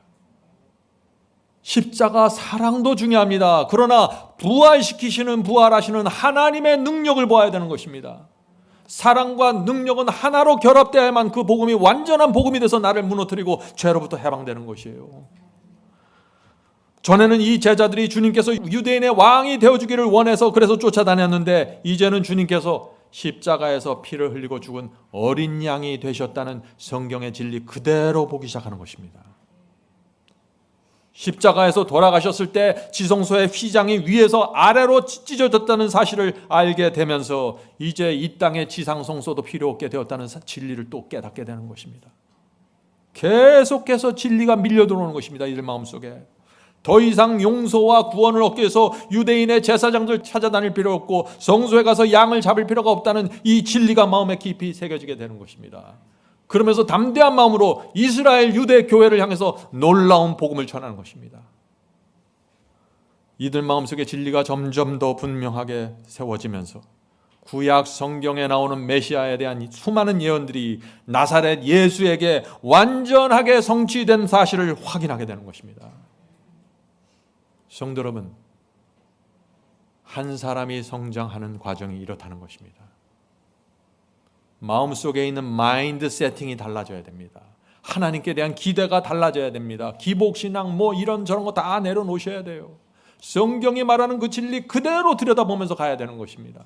십자가 사랑도 중요합니다. 그러나 부활하시는 하나님의 능력을 보아야 되는 것입니다. 사랑과 능력은 하나로 결합되어야만 그 복음이 완전한 복음이 돼서 나를 무너뜨리고 죄로부터 해방되는 것이에요. 전에는 이 제자들이 주님께서 유대인의 왕이 되어주기를 원해서 그래서 쫓아다녔는데 이제는 주님께서 십자가에서 피를 흘리고 죽은 어린 양이 되셨다는 성경의 진리 그대로 보기 시작하는 것입니다. 십자가에서 돌아가셨을 때 지성소의 휘장이 위에서 아래로 찢어졌다는 사실을 알게 되면서 이제 이 땅의 지상성소도 필요 없게 되었다는 진리를 또 깨닫게 되는 것입니다. 계속해서 진리가 밀려 들어오는 것입니다. 이들 마음속에. 더 이상 용서와 구원을 얻기 위해서 유대인의 제사장들 찾아다닐 필요 없고 성소에 가서 양을 잡을 필요가 없다는 이 진리가 마음에 깊이 새겨지게 되는 것입니다. 그러면서 담대한 마음으로 이스라엘 유대 교회를 향해서 놀라운 복음을 전하는 것입니다. 이들 마음속에 진리가 점점 더 분명하게 세워지면서 구약 성경에 나오는 메시아에 대한 수많은 예언들이 나사렛 예수에게 완전하게 성취된 사실을 확인하게 되는 것입니다. 성도 여러분, 한 사람이 성장하는 과정이 이렇다는 것입니다. 마음속에 있는 마인드 세팅이 달라져야 됩니다. 하나님께 대한 기대가 달라져야 됩니다. 기복신앙 이런저런 거 다 내려놓으셔야 돼요. 성경이 말하는 그 진리 그대로 들여다보면서 가야 되는 것입니다.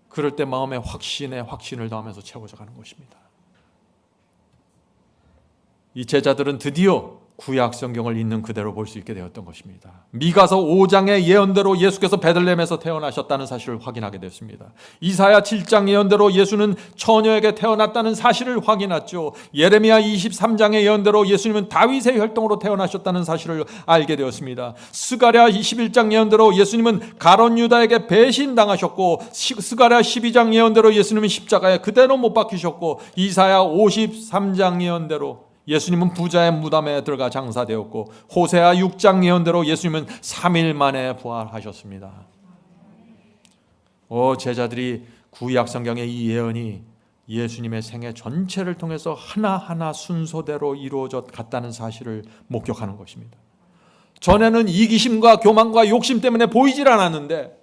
그럴 때 마음에 확신을 더하면서 채워져 가는 것입니다. 이 제자들은 드디어 구약 성경을 있는 그대로 볼 수 있게 되었던 것입니다. 미가서 5장의 예언대로 예수께서 베들레헴에서 태어나셨다는 사실을 확인하게 됐습니다. 이사야 7장 예언대로 예수는 처녀에게 태어났다는 사실을 확인했죠. 예레미야 23장의 예언대로 예수님은 다윗의 혈통으로 태어나셨다는 사실을 알게 되었습니다. 스가랴 21장 예언대로 예수님은 가룟 유다에게 배신당하셨고 스가랴 12장 예언대로 예수님은 십자가에 그대로 못 박히셨고 이사야 53장 예언대로 예수님은 부자의 무덤에 들어가 장사되었고 호세아 6장 예언대로 예수님은 3일 만에 부활하셨습니다. 제자들이 구약 성경의 이 예언이 예수님의 생애 전체를 통해서 하나하나 순서대로 이루어져 갔다는 사실을 목격하는 것입니다. 전에는 이기심과 교만과 욕심 때문에 보이질 않았는데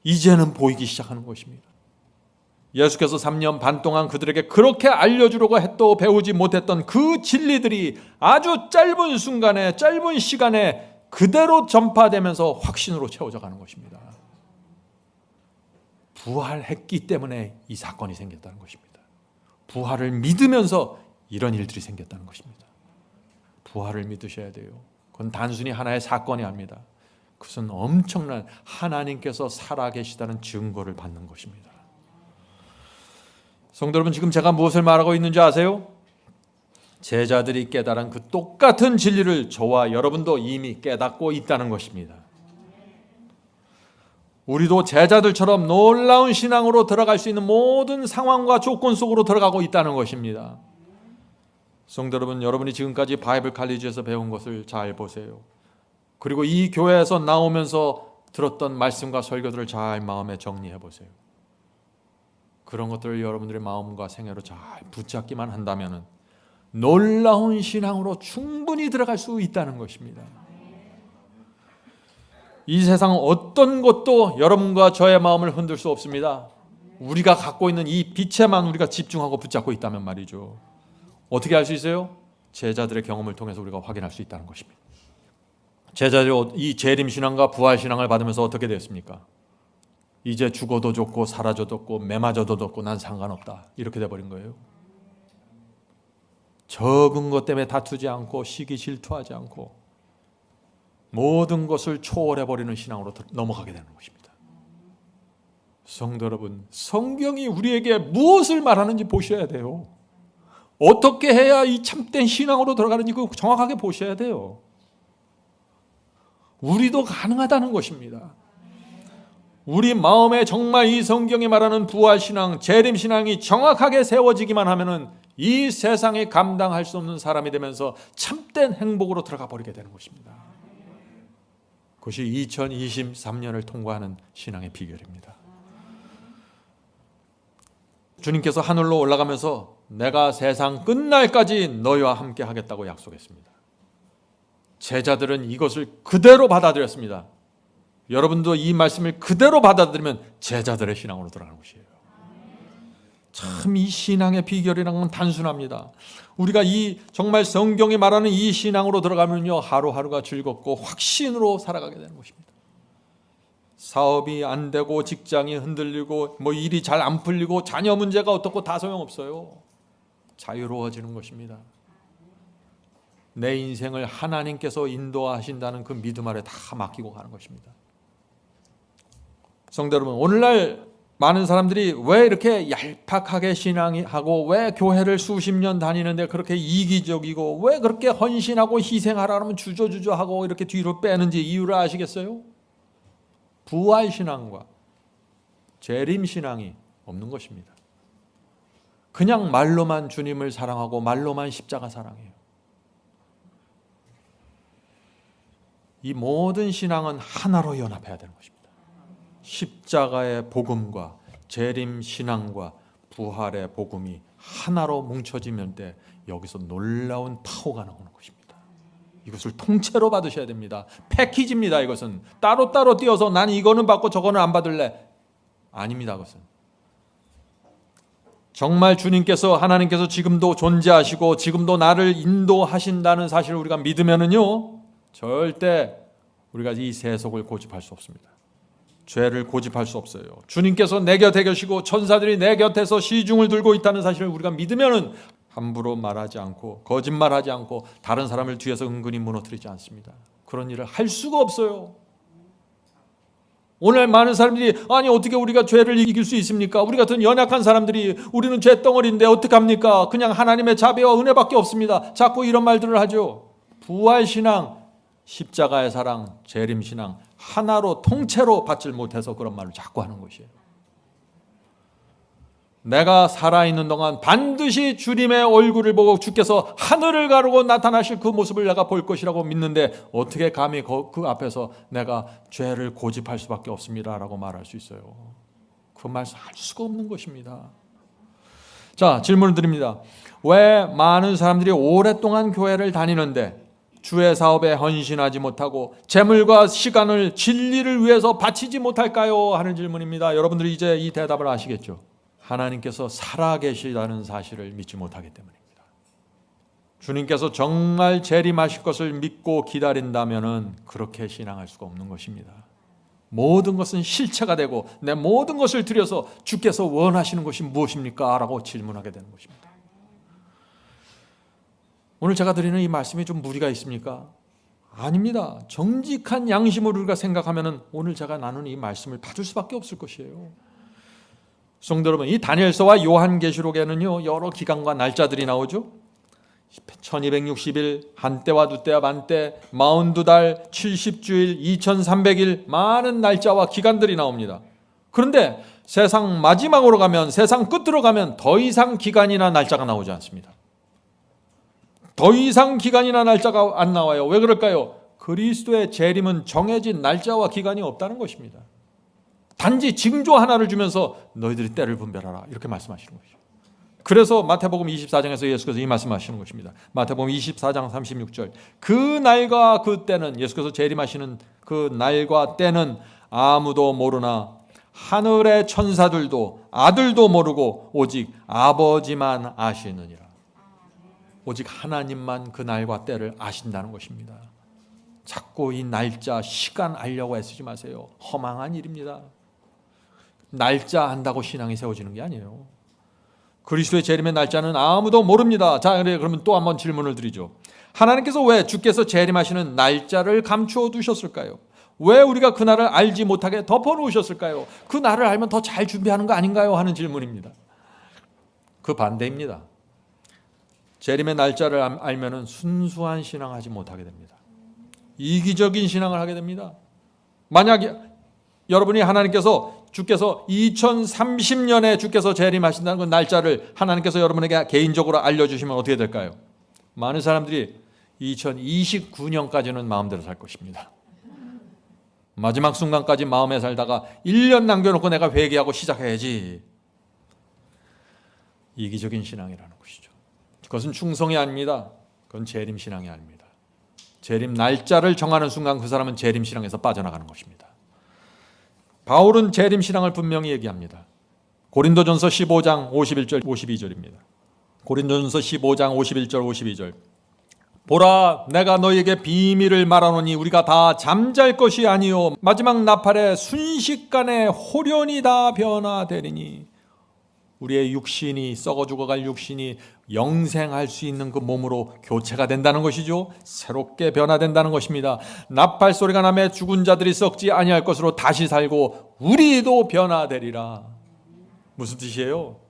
이제는 보이기 시작하는 것입니다. 예수께서 3년 반 동안 그들에게 그렇게 알려주려고 해도 배우지 못했던 그 진리들이 아주 짧은 순간에 짧은 시간에 그대로 전파되면서 확신으로 채워져 가는 것입니다. 부활했기 때문에 이 사건이 생겼다는 것입니다. 부활을 믿으면서 이런 일들이 생겼다는 것입니다. 부활을 믿으셔야 돼요. 그건 단순히 하나의 사건이 아닙니다. 그것은 엄청난 하나님께서 살아계시다는 증거를 받는 것입니다. 성도 여러분, 지금 제가 무엇을 말하고 있는지 아세요? 제자들이 깨달은 그 똑같은 진리를 저와 여러분도 이미 깨닫고 있다는 것입니다. 우리도 제자들처럼 놀라운 신앙으로 들어갈 수 있는 모든 상황과 조건 속으로 들어가고 있다는 것입니다. 성도 여러분, 여러분이 지금까지 바이블 칼리지에서 배운 것을 잘 보세요. 그리고 이 교회에서 나오면서 들었던 말씀과 설교들을 잘 마음에 정리해 보세요. 그런 것들을 여러분들의 마음과 생애로 잘 붙잡기만 한다면 놀라운 신앙으로 충분히 들어갈 수 있다는 것입니다. 이 세상 어떤 것도 여러분과 저의 마음을 흔들 수 없습니다. 우리가 갖고 있는 이 빛에만 우리가 집중하고 붙잡고 있다면 말이죠. 어떻게 할 수 있어요? 제자들의 경험을 통해서 우리가 확인할 수 있다는 것입니다. 제자들이 이 재림신앙과 부활신앙을 받으면서 어떻게 됐습니까? 이제 죽어도 좋고 사라져도 좋고 매 맞아도 좋고 난 상관없다, 이렇게 돼버린 거예요. 적은 것 때문에 다투지 않고 시기 질투하지 않고 모든 것을 초월해버리는 신앙으로 넘어가게 되는 것입니다. 성도 여러분, 성경이 우리에게 무엇을 말하는지 보셔야 돼요. 어떻게 해야 이 참된 신앙으로 들어가는지 정확하게 보셔야 돼요. 우리도 가능하다는 것입니다. 우리 마음에 정말 이 성경이 말하는 부활신앙, 재림신앙이 정확하게 세워지기만 하면은 이 세상에 감당할 수 없는 사람이 되면서 참된 행복으로 들어가 버리게 되는 것입니다. 그것이 2023년을 통과하는 신앙의 비결입니다. 주님께서 하늘로 올라가면서 내가 세상 끝날까지 너희와 함께 하겠다고 약속했습니다. 제자들은 이것을 그대로 받아들였습니다. 여러분도 이 말씀을 그대로 받아들이면 제자들의 신앙으로 들어가는 것이에요. 참 이 신앙의 비결이라는 건 단순합니다. 우리가 이 정말 성경이 말하는 이 신앙으로 들어가면요, 하루하루가 즐겁고 확신으로 살아가게 되는 것입니다. 사업이 안 되고 직장이 흔들리고 뭐 일이 잘 안 풀리고 자녀 문제가 어떻고 다 소용없어요. 자유로워지는 것입니다. 내 인생을 하나님께서 인도하신다는 그 믿음 아래 다 맡기고 가는 것입니다. 성도 여러분, 오늘날 많은 사람들이 왜 이렇게 얄팍하게 신앙하고 왜 교회를 수십 년 다니는데 그렇게 이기적이고 왜 그렇게 헌신하고 희생하라면 주저주저하고 이렇게 뒤로 빼는지 이유를 아시겠어요? 부활신앙과 재림신앙이 없는 것입니다. 그냥 말로만 주님을 사랑하고 말로만 십자가 사랑해요. 이 모든 신앙은 하나로 연합해야 되는 것입니다. 십자가의 복음과 재림신앙과 부활의 복음이 하나로 뭉쳐지면 때 여기서 놀라운 파워가 나오는 것입니다. 이것을 통째로 받으셔야 됩니다. 패키지입니다. 이것은 따로따로 띄어서 난 이거는 받고 저거는 안 받을래, 아닙니다. 그것은 정말 주님께서, 하나님께서 지금도 존재하시고 지금도 나를 인도하신다는 사실을 우리가 믿으면은요, 절대 우리가 이 세속을 고집할 수 없습니다. 죄를 고집할 수 없어요. 주님께서 내 곁에 계시고 천사들이 내 곁에서 시중을 들고 있다는 사실을 우리가 믿으면은 함부로 말하지 않고 거짓말하지 않고 다른 사람을 뒤에서 은근히 무너뜨리지 않습니다. 그런 일을 할 수가 없어요. 오늘 많은 사람들이 아니 어떻게 우리가 죄를 이길 수 있습니까? 우리 같은 연약한 사람들이 우리는 죄덩어리인데 어떡합니까? 그냥 하나님의 자비와 은혜밖에 없습니다. 자꾸 이런 말들을 하죠. 부활신앙, 십자가의 사랑, 재림신앙 하나로 통째로 받질 못해서 그런 말을 자꾸 하는 것이에요. 내가 살아있는 동안 반드시 주님의 얼굴을 보고 주께서 하늘을 가르고 나타나실 그 모습을 내가 볼 것이라고 믿는데 어떻게 감히 그 앞에서 내가 죄를 고집할 수밖에 없습니다 라고 말할 수 있어요? 그 말씀 할 수가 없는 것입니다. 자, 질문을 드립니다. 왜 많은 사람들이 오랫동안 교회를 다니는데 주의 사업에 헌신하지 못하고 재물과 시간을 진리를 위해서 바치지 못할까요? 하는 질문입니다. 여러분들이 이제 이 대답을 아시겠죠? 하나님께서 살아계시다는 사실을 믿지 못하기 때문입니다. 주님께서 정말 재림하실 것을 믿고 기다린다면 그렇게 신앙할 수가 없는 것입니다. 모든 것은 실체가 되고 내 모든 것을 들여서 주께서 원하시는 것이 무엇입니까? 라고 질문하게 되는 것입니다. 오늘 제가 드리는 이 말씀이 좀 무리가 있습니까? 아닙니다. 정직한 양심으로 우리가 생각하면 오늘 제가 나누는 이 말씀을 받을 수밖에 없을 것이에요. 성도 여러분, 이 다니엘서와 요한계시록에는요 여러 기간과 날짜들이 나오죠. 1260일, 한때와 두때와 만때, 42달, 70주일, 2300일 많은 날짜와 기간들이 나옵니다. 그런데 세상 마지막으로 가면, 세상 끝으로 가면 더 이상 기간이나 날짜가 나오지 않습니다. 더 이상 기간이나 날짜가 안 나와요. 왜 그럴까요? 그리스도의 재림은 정해진 날짜와 기간이 없다는 것입니다. 단지 징조 하나를 주면서 너희들이 때를 분별하라 이렇게 말씀하시는 것이죠. 그래서 마태복음 24장에서 예수께서 이 말씀하시는 것입니다. 마태복음 24장 36절 그 날과 그 때는 예수께서 재림하시는 그 날과 때는 아무도 모르나 하늘의 천사들도 아들도 모르고 오직 아버지만 아시느니라. 오직 하나님만 그 날과 때를 아신다는 것입니다. 자꾸 이 날짜, 시간 알려고 애쓰지 마세요. 허망한 일입니다. 날짜 안다고 신앙이 세워지는 게 아니에요. 그리스도의 재림의 날짜는 아무도 모릅니다. 자, 그러면 또 한번 질문을 드리죠. 하나님께서 왜 주께서 재림하시는 날짜를 감추어 두셨을까요? 왜 우리가 그 날을 알지 못하게 덮어놓으셨을까요? 그 날을 알면 더 잘 준비하는 거 아닌가요? 하는 질문입니다. 그 반대입니다. 재림의 날짜를 알면 순수한 신앙하지 못하게 됩니다. 이기적인 신앙을 하게 됩니다. 만약 여러분이 주께서 2030년에 주께서 재림하신다는 그 날짜를 하나님께서 여러분에게 개인적으로 알려주시면 어떻게 될까요? 많은 사람들이 2029년까지는 마음대로 살 것입니다. 마지막 순간까지 마음에 살다가 1년 남겨놓고 내가 회개하고 시작해야지. 이기적인 신앙이라는 것이죠. 그것은 충성이 아닙니다. 그건 재림신앙이 아닙니다. 재림 날짜를 정하는 순간 그 사람은 재림신앙에서 빠져나가는 것입니다. 바울은 재림신앙을 분명히 얘기합니다. 고린도전서 15장 51절 52절입니다. 고린도전서 15장 51절 52절 보라 내가 너희에게 비밀을 말하노니 우리가 다 잠잘 것이 아니요 마지막 나팔에 순식간에 홀연히 다 변화되리니 우리의 육신이 썩어 죽어갈 육신이 영생할 수 있는 그 몸으로 교체가 된다는 것이죠. 새롭게 변화된다는 것입니다. 나팔 소리가 나매 죽은 자들이 썩지 아니할 것으로 다시 살고 우리도 변화되리라. 무슨 뜻이에요?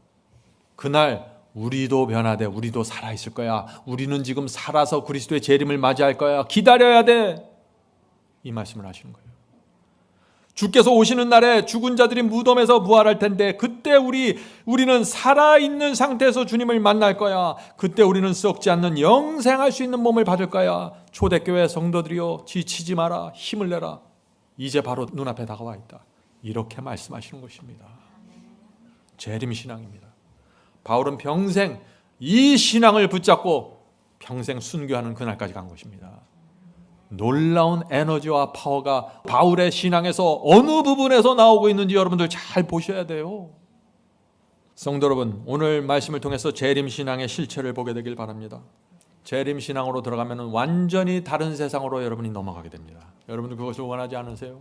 그날 우리도 변화돼. 우리도 살아있을 거야. 우리는 지금 살아서 그리스도의 재림을 맞이할 거야. 기다려야 돼. 이 말씀을 하시는 거예요. 주께서 오시는 날에 죽은 자들이 무덤에서 부활할 텐데 그때 우리는 살아있는 상태에서 주님을 만날 거야. 그때 우리는 썩지 않는 영생할 수 있는 몸을 받을 거야. 초대교회 성도들이여 지치지 마라. 힘을 내라. 이제 바로 눈앞에 다가와 있다. 이렇게 말씀하시는 것입니다. 재림신앙입니다. 바울은 평생 이 신앙을 붙잡고 평생 순교하는 그날까지 간 것입니다. 놀라운 에너지와 파워가 바울의 신앙에서 어느 부분에서 나오고 있는지 여러분들 잘 보셔야 돼요. 성도 여러분, 오늘 말씀을 통해서 재림신앙의 실체를 보게 되길 바랍니다. 재림신앙으로 들어가면 완전히 다른 세상으로 여러분이 넘어가게 됩니다. 여러분들 그것을 원하지 않으세요?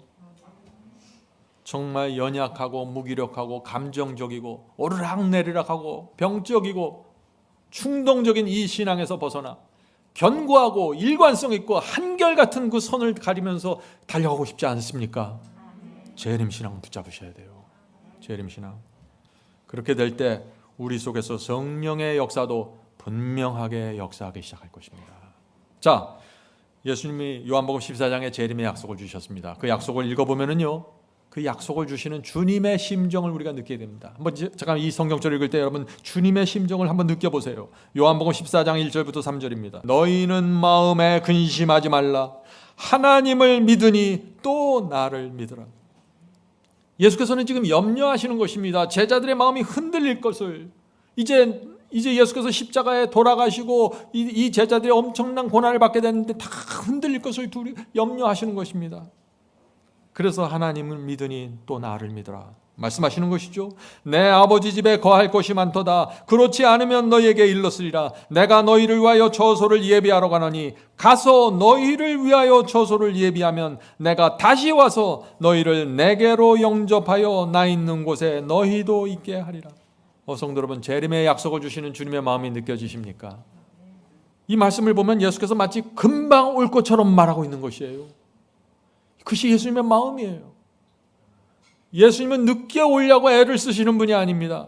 정말 연약하고 무기력하고 감정적이고 오르락내리락하고 병적이고 충동적인 이 신앙에서 벗어나 견고하고 일관성 있고 한결같은 그 선을 가리면서 달려가고 싶지 않습니까? 재림신앙 붙잡으셔야 돼요. 재림신앙. 그렇게 될 때 우리 속에서 성령의 역사도 분명하게 역사하기 시작할 것입니다. 자, 예수님이 요한복음 14장에 재림의 약속을 주셨습니다. 그 약속을 읽어보면은요, 그 약속을 주시는 주님의 심정을 우리가 느끼게 됩니다. 한번 잠깐 이 성경절을 읽을 때 여러분 주님의 심정을 한번 느껴보세요. 요한복음 14장 1절부터 3절입니다. 너희는 마음에 근심하지 말라. 하나님을 믿으니 또 나를 믿으라. 예수께서는 지금 염려하시는 것입니다. 제자들의 마음이 흔들릴 것을. 이제 예수께서 십자가에 돌아가시고 이 제자들이 엄청난 고난을 받게 됐는데 다 흔들릴 것을 염려하시는 것입니다. 그래서 하나님을 믿으니 또 나를 믿으라 말씀하시는 것이죠. 내 아버지 집에 거할 곳이 많도다. 그렇지 않으면 너희에게 일렀으리라. 내가 너희를 위하여 처소를 예비하러 가노니 가서 너희를 위하여 처소를 예비하면 내가 다시 와서 너희를 내게로 영접하여 나 있는 곳에 너희도 있게 하리라. 성도 여러분, 재림의 약속을 주시는 주님의 마음이 느껴지십니까? 이 말씀을 보면 예수께서 마치 금방 올 것처럼 말하고 있는 것이에요. 그것이 예수님의 마음이에요. 예수님은 늦게 오려고 애를 쓰시는 분이 아닙니다.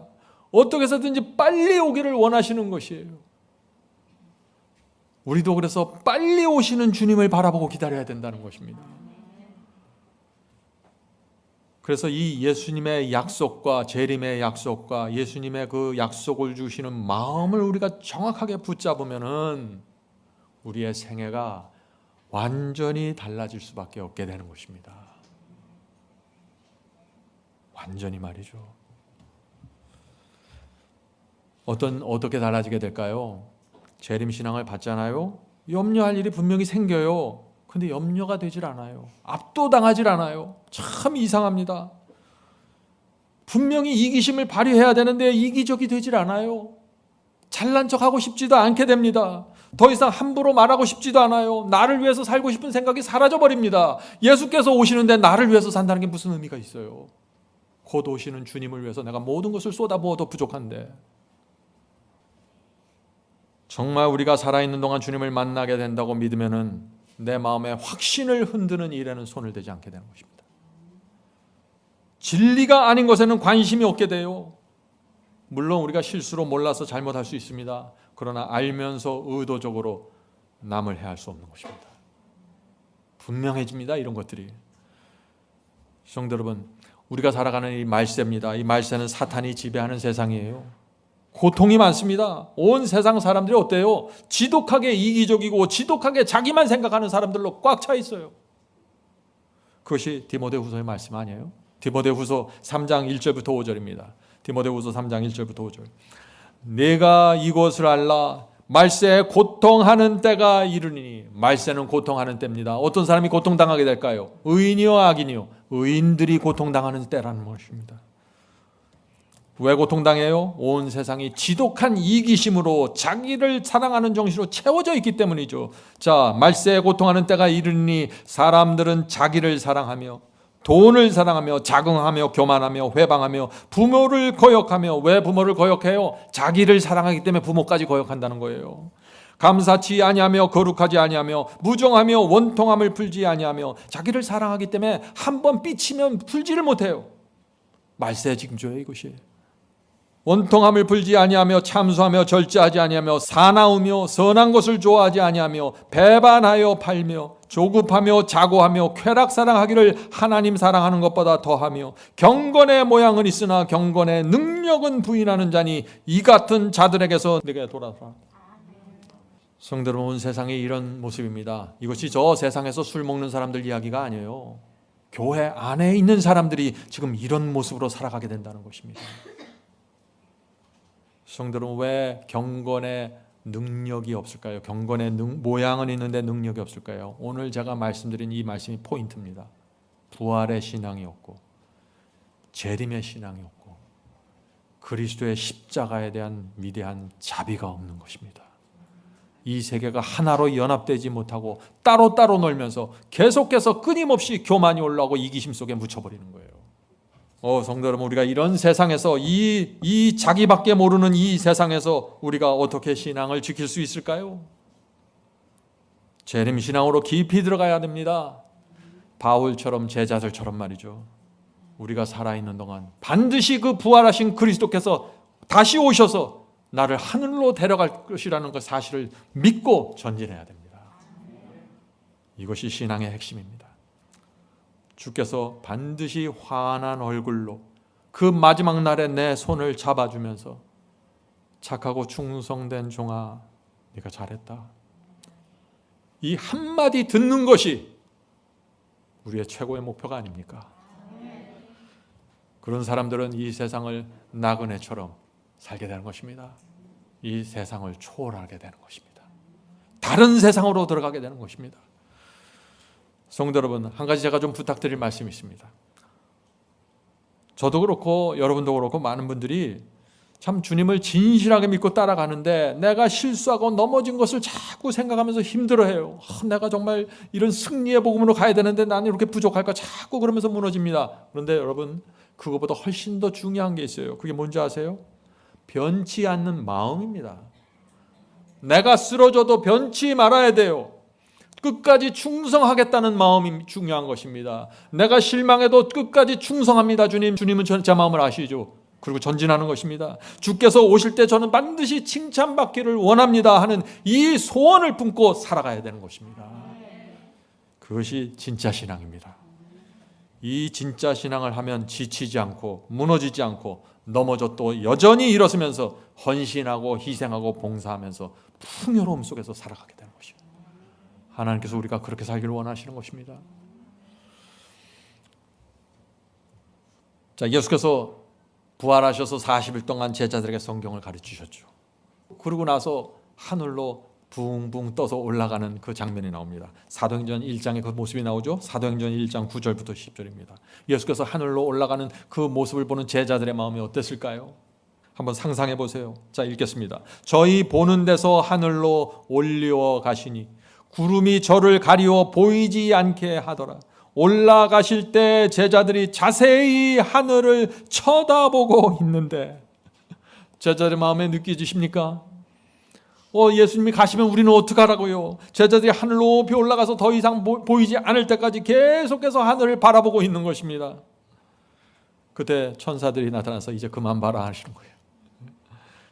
어떻게 해서든지 빨리 오기를 원하시는 것이에요. 우리도 그래서 빨리 오시는 주님을 바라보고 기다려야 된다는 것입니다. 그래서 이 예수님의 약속과 재림의 약속과 예수님의 그 약속을 주시는 마음을 우리가 정확하게 붙잡으면은 우리의 생애가 완전히 달라질 수밖에 없게 되는 것입니다. 완전히 말이죠. 어떻게 달라지게 될까요? 재림신앙을 받잖아요. 염려할 일이 분명히 생겨요. 근데 염려가 되질 않아요. 압도당하질 않아요. 참 이상합니다. 분명히 이기심을 발휘해야 되는데 이기적이 되질 않아요. 잘난 척하고 싶지도 않게 됩니다. 더 이상 함부로 말하고 싶지도 않아요. 나를 위해서 살고 싶은 생각이 사라져버립니다. 예수께서 오시는데 나를 위해서 산다는 게 무슨 의미가 있어요? 곧 오시는 주님을 위해서 내가 모든 것을 쏟아부어도 부족한데, 정말 우리가 살아있는 동안 주님을 만나게 된다고 믿으면은 내 마음의 확신을 흔드는 일에는 손을 대지 않게 되는 것입니다. 진리가 아닌 것에는 관심이 없게 돼요. 물론 우리가 실수로 몰라서 잘못할 수 있습니다. 그러나 알면서 의도적으로 남을 해할 수 없는 것입니다. 분명해집니다. 이런 것들이. 성도 여러분, 우리가 살아가는 이 말세입니다. 이 말세는 사탄이 지배하는 세상이에요. 고통이 많습니다. 온 세상 사람들이 어때요? 지독하게 이기적이고 지독하게 자기만 생각하는 사람들로 꽉 차 있어요. 그것이 디모데후서의 말씀 아니에요? 디모데후서 3장 1절부터 5절입니다. 디모데후서 3장 1절부터 5절. 내가 이것을 알라. 말세에 고통하는 때가 이르니. 말세는 고통하는 때입니다. 어떤 사람이 고통당하게 될까요? 의인이요 악인이요? 의인들이 고통당하는 때라는 것입니다. 왜 고통당해요? 온 세상이 지독한 이기심으로 자기를 사랑하는 정신으로 채워져 있기 때문이죠. 자, 말세에 고통하는 때가 이르니 사람들은 자기를 사랑하며 돈을 사랑하며 자긍하며 교만하며 회방하며 부모를 거역하며. 왜 부모를 거역해요? 자기를 사랑하기 때문에 부모까지 거역한다는 거예요. 감사치 아니하며 거룩하지 아니하며 무정하며 원통함을 풀지 아니하며. 자기를 사랑하기 때문에 한번 삐치면 풀지를 못해요. 말세의 징조예요, 이것이. 원통함을 풀지 아니하며 참수하며 절제하지 아니하며 사나우며 선한 것을 좋아하지 아니하며 배반하여 팔며 조급하며 자고하며 쾌락 사랑하기를 하나님 사랑하는 것보다 더하며 경건의 모양은 있으나 경건의 능력은 부인하는 자니 이 같은 자들에게서 내게 돌아서라. 성도 여러분, 온 세상이 이런 모습입니다. 이것이 저 세상에서 술 먹는 사람들 이야기가 아니에요. 교회 안에 있는 사람들이 지금 이런 모습으로 살아가게 된다는 것입니다. 성도는 왜 경건의 능력이 없을까요? 경건의 모양은 있는데 능력이 없을까요? 오늘 제가 말씀드린 이 말씀이 포인트입니다. 부활의 신앙이 없고 재림의 신앙이 없고 그리스도의 십자가에 대한 위대한 자비가 없는 것입니다. 이 세계가 하나로 연합되지 못하고 따로따로 놀면서 계속해서 끊임없이 교만이 올라오고 이기심 속에 묻혀버리는 거예요. 성도 여러분, 우리가 이런 세상에서 이 자기밖에 모르는 이 세상에서 우리가 어떻게 신앙을 지킬 수 있을까요? 재림신앙으로 깊이 들어가야 됩니다. 바울처럼 제자들처럼 말이죠. 우리가 살아있는 동안 반드시 그 부활하신 그리스도께서 다시 오셔서 나를 하늘로 데려갈 것이라는 그 사실을 믿고 전진해야 됩니다. 이것이 신앙의 핵심입니다. 주께서 반드시 환한 얼굴로 그 마지막 날에 내 손을 잡아주면서 착하고 충성된 종아, 네가 잘했다. 이 한마디 듣는 것이 우리의 최고의 목표가 아닙니까? 그런 사람들은 이 세상을 나그네처럼 살게 되는 것입니다. 이 세상을 초월하게 되는 것입니다. 다른 세상으로 들어가게 되는 것입니다. 성도 여러분, 한 가지 제가 좀 부탁드릴 말씀이 있습니다. 저도 그렇고 여러분도 그렇고 많은 분들이 참 주님을 진실하게 믿고 따라가는데 내가 실수하고 넘어진 것을 자꾸 생각하면서 힘들어해요. 내가 정말 이런 승리의 복음으로 가야 되는데 나는 이렇게 부족할까 자꾸 그러면서 무너집니다. 그런데 여러분, 그것보다 훨씬 더 중요한 게 있어요. 그게 뭔지 아세요? 변치 않는 마음입니다. 내가 쓰러져도 변치 말아야 돼요. 끝까지 충성하겠다는 마음이 중요한 것입니다. 내가 실망해도 끝까지 충성합니다. 주님은 제 마음을 아시죠? 그리고 전진하는 것입니다. 주께서 오실 때 저는 반드시 칭찬받기를 원합니다 하는 이 소원을 품고 살아가야 되는 것입니다. 그것이 진짜 신앙입니다. 이 진짜 신앙을 하면 지치지 않고 무너지지 않고 넘어져도 여전히 일어서면서 헌신하고 희생하고 봉사하면서 풍요로움 속에서 살아가게 되는 것입니다. 하나님께서 우리가 그렇게 살기를 원하시는 것입니다. 자, 예수께서 부활하셔서 40일 동안 제자들에게 성경을 가르치셨죠. 그러고 나서 하늘로 붕붕 떠서 올라가는 그 장면이 나옵니다. 사도행전 1장에 그 모습이 나오죠. 사도행전 1장 9절부터 10절입니다. 예수께서 하늘로 올라가는 그 모습을 보는 제자들의 마음이 어땠을까요? 한번 상상해 보세요. 자, 읽겠습니다. 저희 보는 데서 하늘로 올리어 가시니 구름이 저를 가리워 보이지 않게 하더라. 올라가실 때 제자들이 자세히 하늘을 쳐다보고 있는데, 제자들의 마음에 느껴지십니까? 예수님이 가시면 우리는 어떡하라고요? 제자들이 하늘 높이 올라가서 더 이상 보이지 않을 때까지 계속해서 하늘을 바라보고 있는 것입니다. 그때 천사들이 나타나서 이제 그만 봐라 하시는 거예요.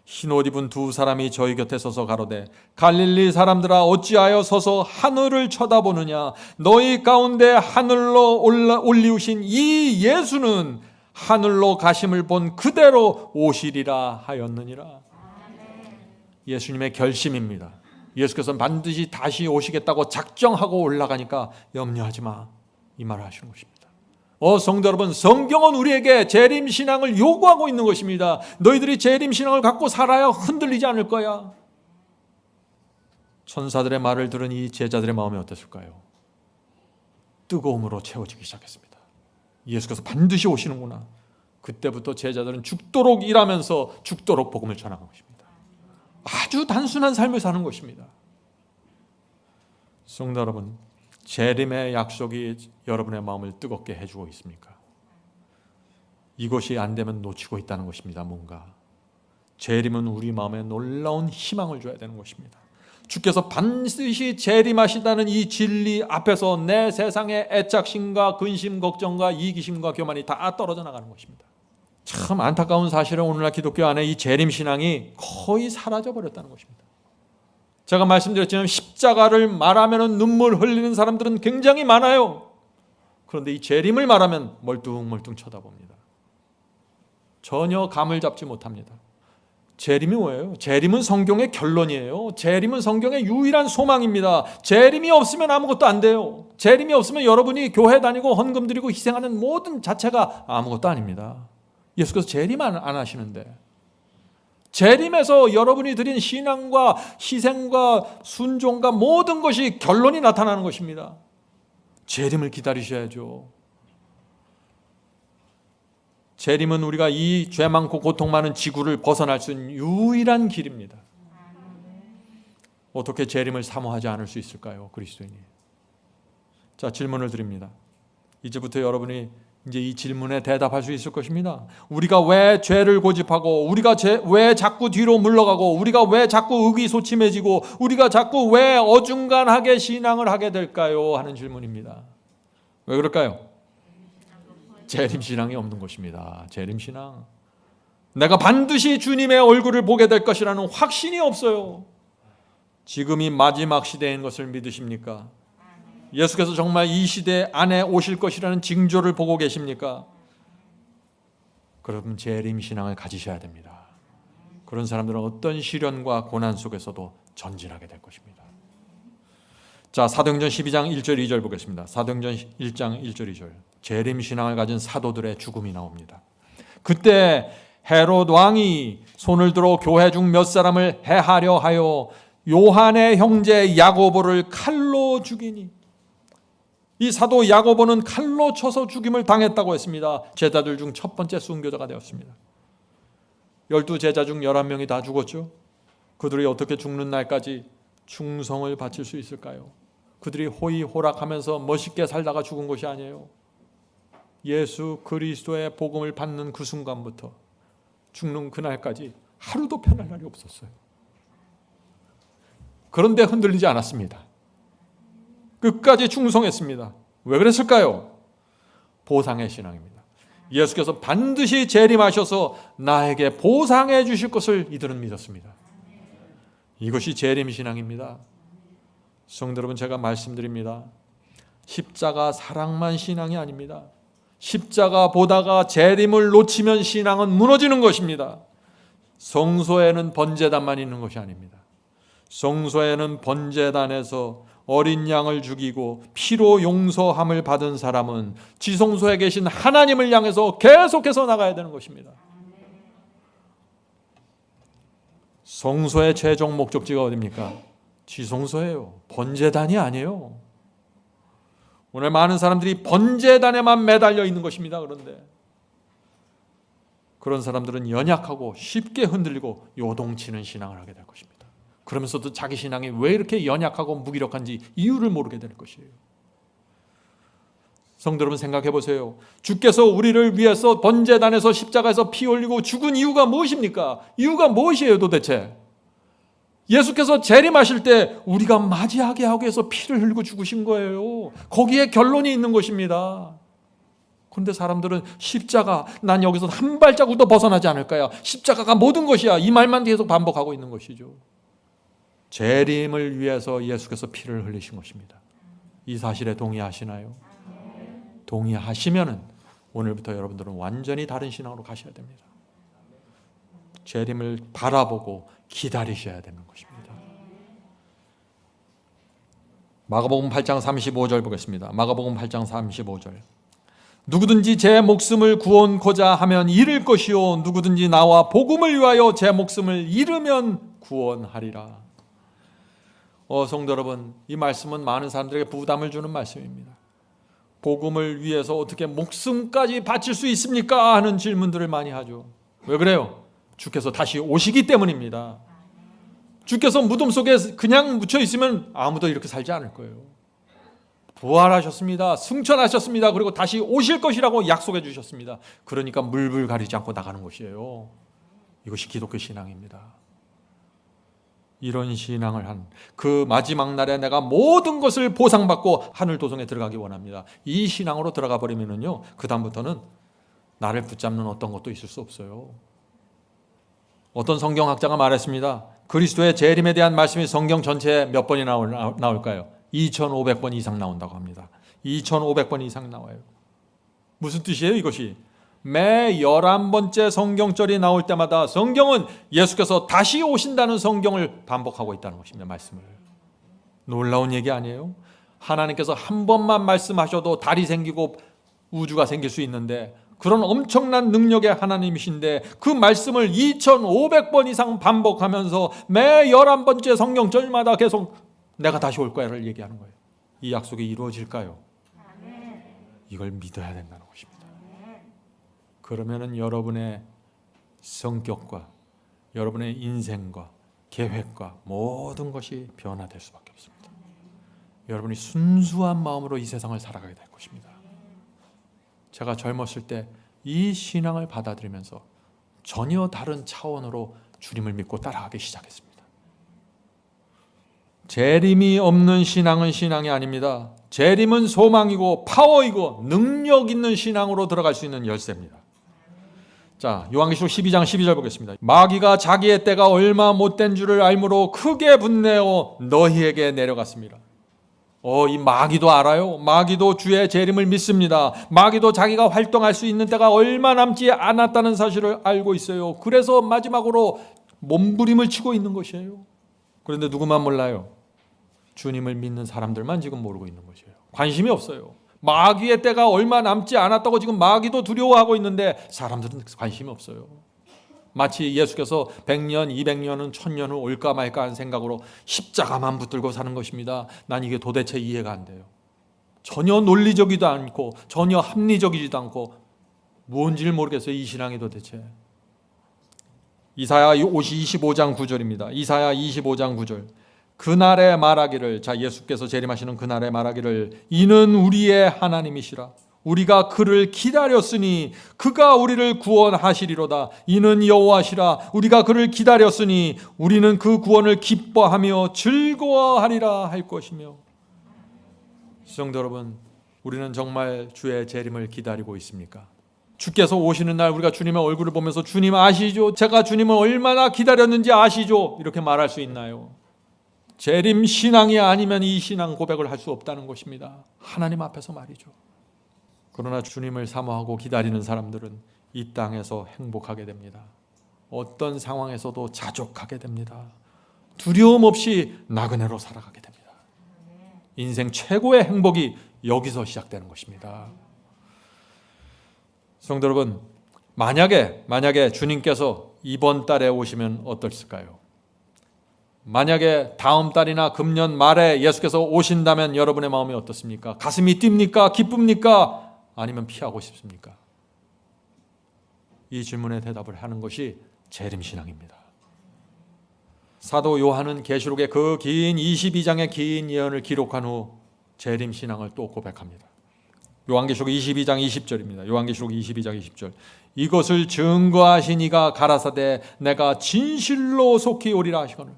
흰옷 입은 두 사람이 저희 곁에 서서 가로되 갈릴리 사람들아 어찌하여 서서 하늘을 쳐다보느냐? 너희 가운데 하늘로 올리우신 이 예수는 하늘로 가심을 본 그대로 오시리라 하였느니라. 예수님의 결심입니다. 예수께서 반드시 다시 오시겠다고 작정하고 올라가니까 염려하지 마, 이 말을 하시는 것입니다. 성도 여러분, 성경은 우리에게 재림신앙을 요구하고 있는 것입니다. 너희들이 재림신앙을 갖고 살아야 흔들리지 않을 거야. 천사들의 말을 들은 이 제자들의 마음이 어땠을까요? 뜨거움으로 채워지기 시작했습니다. 예수께서 반드시 오시는구나. 그때부터 제자들은 죽도록 일하면서 죽도록 복음을 전하는 것입니다. 아주 단순한 삶을 사는 것입니다. 성도 여러분, 재림의 약속이 여러분의 마음을 뜨겁게 해주고 있습니까? 이것이 안 되면 놓치고 있다는 것입니다. 뭔가 재림은 우리 마음에 놀라운 희망을 줘야 되는 것입니다. 주께서 반드시 재림하시다는 이 진리 앞에서 내 세상의 애착심과 근심, 걱정과 이기심과 교만이 다 떨어져 나가는 것입니다. 참 안타까운 사실은 오늘날 기독교 안에 이 재림신앙이 거의 사라져버렸다는 것입니다. 제가 말씀드렸지만 십자가를 말하면 눈물 흘리는 사람들은 굉장히 많아요. 그런데 이 재림을 말하면 멀뚱멀뚱 쳐다봅니다. 전혀 감을 잡지 못합니다. 재림이 뭐예요? 재림은 성경의 결론이에요. 재림은 성경의 유일한 소망입니다. 재림이 없으면 아무것도 안 돼요. 재림이 없으면 여러분이 교회 다니고 헌금 드리고 희생하는 모든 자체가 아무것도 아닙니다. 예수께서 재림 안 하시는데, 재림에서 여러분이 드린 신앙과 희생과 순종과 모든 것이 결론이 나타나는 것입니다. 재림을 기다리셔야죠. 재림은 우리가 이 죄 많고 고통 많은 지구를 벗어날 수 있는 유일한 길입니다. 어떻게 재림을 사모하지 않을 수 있을까요, 그리스도인이? 자, 질문을 드립니다. 이제부터 여러분이 이제 이 질문에 대답할 수 있을 것입니다. 우리가 왜 죄를 고집하고, 우리가 왜 자꾸 뒤로 물러가고, 우리가 왜 자꾸 의기소침해지고, 우리가 자꾸 왜 어중간하게 신앙을 하게 될까요? 하는 질문입니다. 왜 그럴까요? 재림신앙이 없는 것입니다. 재림신앙. 내가 반드시 주님의 얼굴을 보게 될 것이라는 확신이 없어요. 지금이 마지막 시대인 것을 믿으십니까? 예수께서 정말 이 시대 안에 오실 것이라는 징조를 보고 계십니까? 그러면 재림신앙을 가지셔야 됩니다. 그런 사람들은 어떤 시련과 고난 속에서도 전진하게 될 것입니다. 자, 사도행전 12장 1절 2절 보겠습니다. 사도행전 1장 1절 2절. 재림신앙을 가진 사도들의 죽음이 나옵니다. 그때 헤롯 왕이 손을 들어 교회 중 몇 사람을 해하려 하여 요한의 형제 야고보를 칼로 죽이니, 이 사도 야고보는 칼로 쳐서 죽임을 당했다고 했습니다. 제자들 중 첫 번째 순교자가 되었습니다. 12제자 중 11명이 다 죽었죠. 그들이 어떻게 죽는 날까지 충성을 바칠 수 있을까요? 그들이 호의호락하면서 멋있게 살다가 죽은 것이 아니에요. 예수 그리스도의 복음을 받는 그 순간부터 죽는 그날까지 하루도 편할 날이 없었어요. 그런데 흔들리지 않았습니다. 끝까지 충성했습니다. 왜 그랬을까요? 보상의 신앙입니다. 예수께서 반드시 재림하셔서 나에게 보상해 주실 것을 이들은 믿었습니다. 이것이 재림 신앙입니다. 성도 여러분, 제가 말씀드립니다. 십자가 사랑만 신앙이 아닙니다. 십자가 보다가 재림을 놓치면 신앙은 무너지는 것입니다. 성소에는 번제단만 있는 것이 아닙니다. 성소에는 번제단에서 어린 양을 죽이고 피로 용서함을 받은 사람은 지성소에 계신 하나님을 향해서 계속해서 나가야 되는 것입니다. 성소의 최종 목적지가 어디입니까? 지성소예요. 번제단이 아니에요. 오늘 많은 사람들이 번제단에만 매달려 있는 것입니다. 그런데 그런 사람들은 연약하고 쉽게 흔들리고 요동치는 신앙을 하게 될 것입니다. 그러면서도 자기 신앙이 왜 이렇게 연약하고 무기력한지 이유를 모르게 될 것이에요. 성도 여러분, 생각해 보세요. 주께서 우리를 위해서 번제단에서 십자가에서 피 흘리고 죽은 이유가 무엇입니까? 이유가 무엇이에요 도대체? 예수께서 재림하실 때 우리가 맞이하게 하기 위해서 피를 흘리고 죽으신 거예요. 거기에 결론이 있는 것입니다. 그런데 사람들은 십자가, 난 여기서 한 발자국도 벗어나지 않을 거야. 십자가가 모든 것이야. 이 말만 계속 반복하고 있는 것이죠. 재림을 위해서 예수께서 피를 흘리신 것입니다. 이 사실에 동의하시나요? 동의하시면은 오늘부터 여러분들은 완전히 다른 신앙으로 가셔야 됩니다. 재림을 바라보고 기다리셔야 되는 것입니다. 마가복음 8장 35절 보겠습니다. 마가복음 8장 35절. 누구든지 제 목숨을 구원코자 하면 잃을 것이요 누구든지 나와 복음을 위하여 제 목숨을 잃으면 구원하리라. 성도 여러분, 이 말씀은 많은 사람들에게 부담을 주는 말씀입니다. 복음을 위해서 어떻게 목숨까지 바칠 수 있습니까? 하는 질문들을 많이 하죠. 왜 그래요? 주께서 다시 오시기 때문입니다. 주께서 무덤 속에 그냥 묻혀 있으면 아무도 이렇게 살지 않을 거예요. 부활하셨습니다. 승천하셨습니다. 그리고 다시 오실 것이라고 약속해 주셨습니다. 그러니까 물불 가리지 않고 나가는 것이에요. 이것이 기독교 신앙입니다. 이런 신앙을 한 그 마지막 날에 내가 모든 것을 보상받고 하늘 도성에 들어가기 원합니다. 이 신앙으로 들어가 버리면은요, 그 다음부터는 나를 붙잡는 어떤 것도 있을 수 없어요. 어떤 성경학자가 말했습니다. 그리스도의 재림에 대한 말씀이 성경 전체에 몇 번이 나올까요? 2500번 이상 나온다고 합니다. 2500번 이상 나와요. 무슨 뜻이에요 이것이? 매 11번째 성경절이 나올 때마다 성경은 예수께서 다시 오신다는 성경을 반복하고 있다는 것입니다. 말씀을. 놀라운 얘기 아니에요? 하나님께서 한 번만 말씀하셔도 달이 생기고 우주가 생길 수 있는데, 그런 엄청난 능력의 하나님이신데 그 말씀을 2500번 이상 반복하면서 매 11번째 성경절마다 계속 내가 다시 올 거야를 얘기하는 거예요. 이 약속이 이루어질까요? 이걸 믿어야 된다는 것입니다. 그러면은 여러분의 성격과 여러분의 인생과 계획과 모든 것이 변화될 수밖에 없습니다. 여러분이 순수한 마음으로 이 세상을 살아가게 될 것입니다. 제가 젊었을 때 이 신앙을 받아들이면서 전혀 다른 차원으로 주님을 믿고 따라가기 시작했습니다. 재림이 없는 신앙은 신앙이 아닙니다. 재림은 소망이고 파워이고 능력 있는 신앙으로 들어갈 수 있는 열쇠입니다. 자, 요한계시록 12장 12절 보겠습니다. 마귀가 자기의 때가 얼마 못된 줄을 알므로 크게 분내어 너희에게 내려갔습니다. 이 마귀도 알아요. 마귀도 주의 재림을 믿습니다. 마귀도 자기가 활동할 수 있는 때가 얼마 남지 않았다는 사실을 알고 있어요. 그래서 마지막으로 몸부림을 치고 있는 것이에요. 그런데 누구만 몰라요? 주님을 믿는 사람들만 지금 모르고 있는 것이에요. 관심이 없어요. 마귀의 때가 얼마 남지 않았다고 지금 마귀도 두려워하고 있는데 사람들은 관심이 없어요. 마치 예수께서 100년, 200년은 1000년은 올까 말까 하는 생각으로 십자가만 붙들고 사는 것입니다. 난 이게 도대체 이해가 안 돼요. 전혀 논리적이지도 않고 전혀 합리적이지도 않고 뭔지를 모르겠어요. 이 신앙이 도대체. 이사야 25장 9절입니다. 이사야 25장 9절. 그날에 말하기를, 자, 예수께서 재림하시는 그날에 말하기를, 이는 우리의 하나님이시라. 우리가 그를 기다렸으니 그가 우리를 구원하시리로다. 이는 여호와시라. 우리가 그를 기다렸으니 우리는 그 구원을 기뻐하며 즐거워하리라 할 것이며. 성도 여러분, 우리는 정말 주의 재림을 기다리고 있습니까? 주께서 오시는 날 우리가 주님의 얼굴을 보면서 주님 아시죠? 제가 주님을 얼마나 기다렸는지 아시죠? 이렇게 말할 수 있나요? 재림 신앙이 아니면 이 신앙 고백을 할 수 없다는 것입니다. 하나님 앞에서 말이죠. 그러나 주님을 사모하고 기다리는 사람들은 이 땅에서 행복하게 됩니다. 어떤 상황에서도 자족하게 됩니다. 두려움 없이 나그네로 살아가게 됩니다. 인생 최고의 행복이 여기서 시작되는 것입니다. 성도 여러분, 만약에 주님께서 이번 달에 오시면 어떨까요? 만약에 다음 달이나 금년 말에 예수께서 오신다면 여러분의 마음이 어떻습니까? 가슴이 뜁니까? 기쁩니까? 아니면 피하고 싶습니까? 이 질문에 대답을 하는 것이 재림신앙입니다. 사도 요한은 계시록의 그 긴 22장의 긴 예언을 기록한 후 재림신앙을 또 고백합니다. 요한계시록 22장 20절입니다. 요한계시록 22장 20절. 이것을 증거하신 이가 가라사대 내가 진실로 속히 오리라 하시거늘.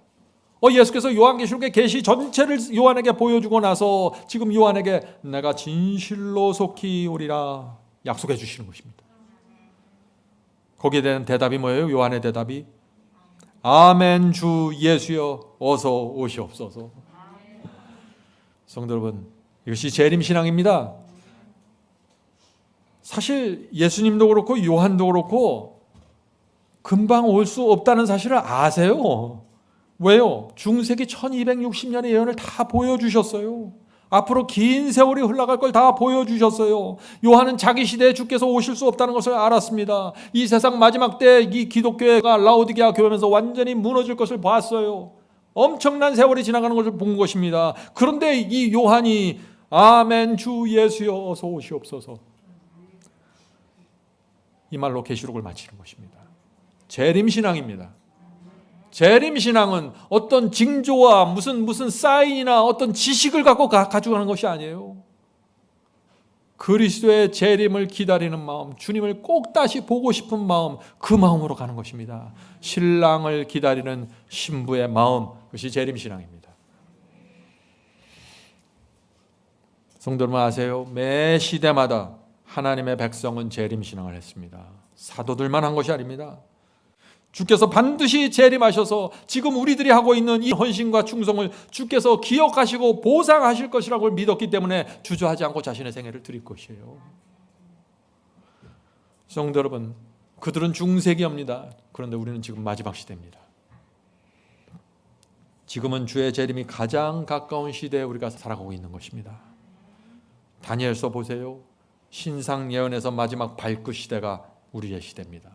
예수께서 요한계시록의 계시 전체를 요한에게 보여주고 나서 지금 요한에게 내가 진실로 속히 오리라 약속해 주시는 것입니다. 거기에 대한 대답이 뭐예요? 요한의 대답이 아멘 주 예수여 어서 오시옵소서. 성도 여러분, 이것이 재림신앙입니다. 사실 예수님도 그렇고 요한도 그렇고 금방 올 수 없다는 사실을 아세요. 왜요? 중세기 1260년의 예언을 다 보여주셨어요. 앞으로 긴 세월이 흘러갈 걸 다 보여주셨어요. 요한은 자기 시대에 주께서 오실 수 없다는 것을 알았습니다. 이 세상 마지막 때 이 기독교회가 라오디게아 교회면서 완전히 무너질 것을 봤어요. 엄청난 세월이 지나가는 것을 본 것입니다. 그런데 이 요한이 아멘 주 예수여 어서 오시옵소서, 이 말로 계시록을 마치는 것입니다. 재림신앙입니다. 재림신앙은 어떤 징조와 무슨 사인이나 어떤 지식을 갖고 가져가는 것이 아니에요. 그리스도의 재림을 기다리는 마음, 주님을 꼭 다시 보고 싶은 마음, 그 마음으로 가는 것입니다. 신랑을 기다리는 신부의 마음, 그것이 재림신앙입니다. 성도 여러분 아세요? 매 시대마다 하나님의 백성은 재림신앙을 했습니다. 사도들만 한 것이 아닙니다. 주께서 반드시 재림하셔서 지금 우리들이 하고 있는 이 헌신과 충성을 주께서 기억하시고 보상하실 것이라고 믿었기 때문에 주저하지 않고 자신의 생애를 드릴 것이에요. 성도 여러분, 그들은 중세기입니다. 그런데 우리는 지금 마지막 시대입니다. 지금은 주의 재림이 가장 가까운 시대에 우리가 살아가고 있는 것입니다. 다니엘서 보세요. 신상 예언에서 마지막 발끝 시대가 우리의 시대입니다.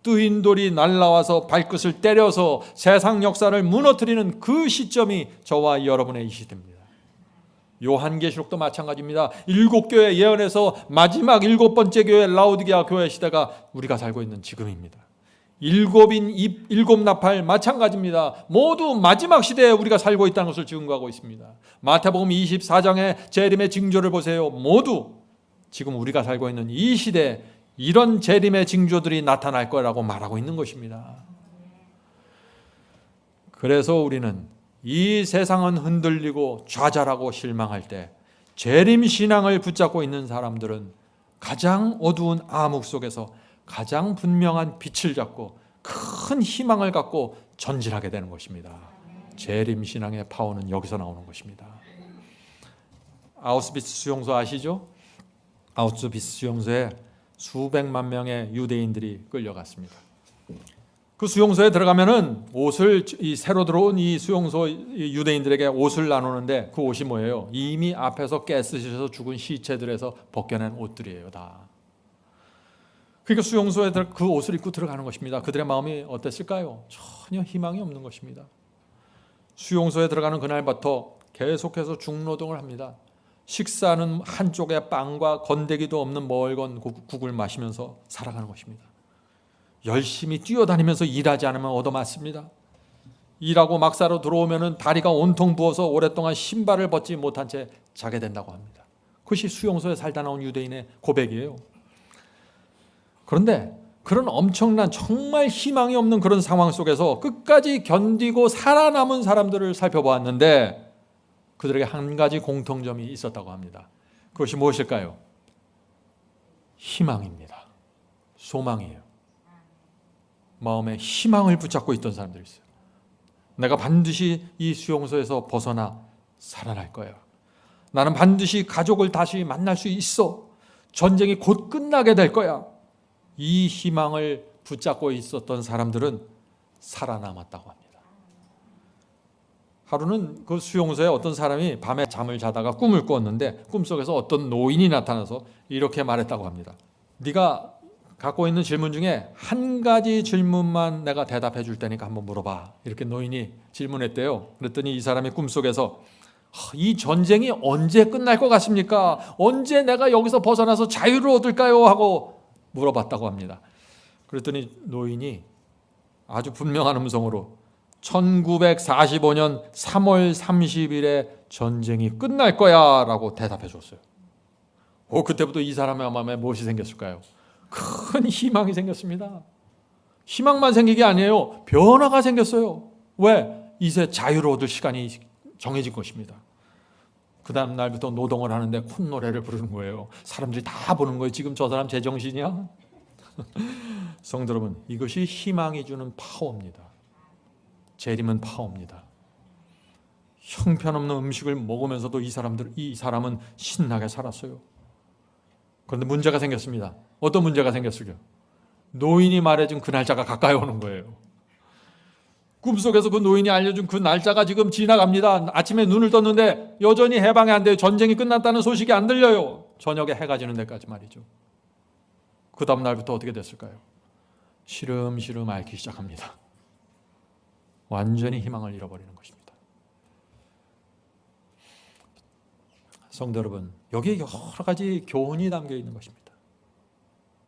뜨인 돌이 날라와서 발끝을 때려서 세상 역사를 무너뜨리는 그 시점이 저와 여러분의 이 시대입니다. 요한계시록도 마찬가지입니다. 7교회 예언에서 마지막 7번째 교회 라오디게아 교회 시대가 우리가 살고 있는 지금입니다. 7 나팔 마찬가지입니다. 모두 마지막 시대에 우리가 살고 있다는 것을 증거하고 있습니다. 마태복음 24장의 재림의 징조를 보세요. 모두 지금 우리가 살고 있는 이 시대에 이런 재림의 징조들이 나타날 거라고 말하고 있는 것입니다. 그래서 우리는 이 세상은 흔들리고 좌절하고 실망할 때 재림신앙을 붙잡고 있는 사람들은 가장 어두운 암흑 속에서 가장 분명한 빛을 잡고 큰 희망을 갖고 전진하게 되는 것입니다. 재림신앙의 파워는 여기서 나오는 것입니다. 아우슈비츠 수용소 아시죠? 아우슈비츠 수용소에 수백만 명의 유대인들이 끌려갔습니다. 그 수용소에 들어가면은 옷을, 이 새로 들어온 이 수용소 유대인들에게 옷을 나누는데 그 옷이 뭐예요? 이미 앞에서 깨쓰셔서 죽은 시체들에서 벗겨낸 옷들이에요, 다. 그러니까 수용소에 그 옷을 입고 들어가는 것입니다. 그들의 마음이 어땠을까요? 전혀 희망이 없는 것입니다. 수용소에 들어가는 그날부터 계속해서 중노동을 합니다. 식사는 한쪽에 빵과 건더기도 없는 멀건 국을 마시면서 살아가는 것입니다. 열심히 뛰어다니면서 일하지 않으면 얻어맞습니다. 일하고 막사로 들어오면 다리가 온통 부어서 오랫동안 신발을 벗지 못한 채 자게 된다고 합니다. 그것이 수용소에 살다 나온 유대인의 고백이에요. 그런데 그런 엄청난 정말 희망이 없는 그런 상황 속에서 끝까지 견디고 살아남은 사람들을 살펴보았는데 그들에게 한 가지 공통점이 있었다고 합니다. 그것이 무엇일까요? 희망입니다. 소망이에요. 마음에 희망을 붙잡고 있던 사람들이 있어요. 내가 반드시 이 수용소에서 벗어나 살아날 거야. 나는 반드시 가족을 다시 만날 수 있어. 전쟁이 곧 끝나게 될 거야. 이 희망을 붙잡고 있었던 사람들은 살아남았다고 합니다. 하루는 그 수용소에 어떤 사람이 밤에 잠을 자다가 꿈을 꿨는데 꿈속에서 어떤 노인이 나타나서 이렇게 말했다고 합니다. 네가 갖고 있는 질문 중에 한 가지 질문만 내가 대답해 줄 테니까 한번 물어봐. 이렇게 노인이 질문했대요. 그랬더니 이 사람이 꿈속에서 이 전쟁이 언제 끝날 것 같습니까? 언제 내가 여기서 벗어나서 자유를 얻을까요? 하고 물어봤다고 합니다. 그랬더니 노인이 아주 분명한 음성으로 1945년 3월 30일에 전쟁이 끝날 거야 라고 대답해 줬어요. 그때부터 이 사람의 마음에 무엇이 생겼을까요? 큰 희망이 생겼습니다. 희망만 생긴 게 아니에요. 변화가 생겼어요. 왜? 이제 자유를 얻을 시간이 정해진 것입니다. 그 다음 날부터 노동을 하는데 콧노래를 부르는 거예요. 사람들이 다 보는 거예요. 지금 저 사람 제정신이야? 성도 여러분, 이것이 희망이 주는 파워입니다. 재림은 파워입니다. 형편없는 음식을 먹으면서도 이 사람은 신나게 살았어요. 그런데 문제가 생겼습니다. 어떤 문제가 생겼을까요? 노인이 말해준 그 날짜가 가까이 오는 거예요. 꿈속에서 그 노인이 알려준 그 날짜가 지금 지나갑니다. 아침에 눈을 떴는데 여전히 해방이 안 돼요. 전쟁이 끝났다는 소식이 안 들려요. 저녁에 해가 지는 데까지 말이죠. 그 다음 날부터 어떻게 됐을까요? 시름시름 앓기 시작합니다. 완전히 희망을 잃어버리는 것입니다. 성도 여러분, 여기에 여러 가지 교훈이 담겨 있는 것입니다.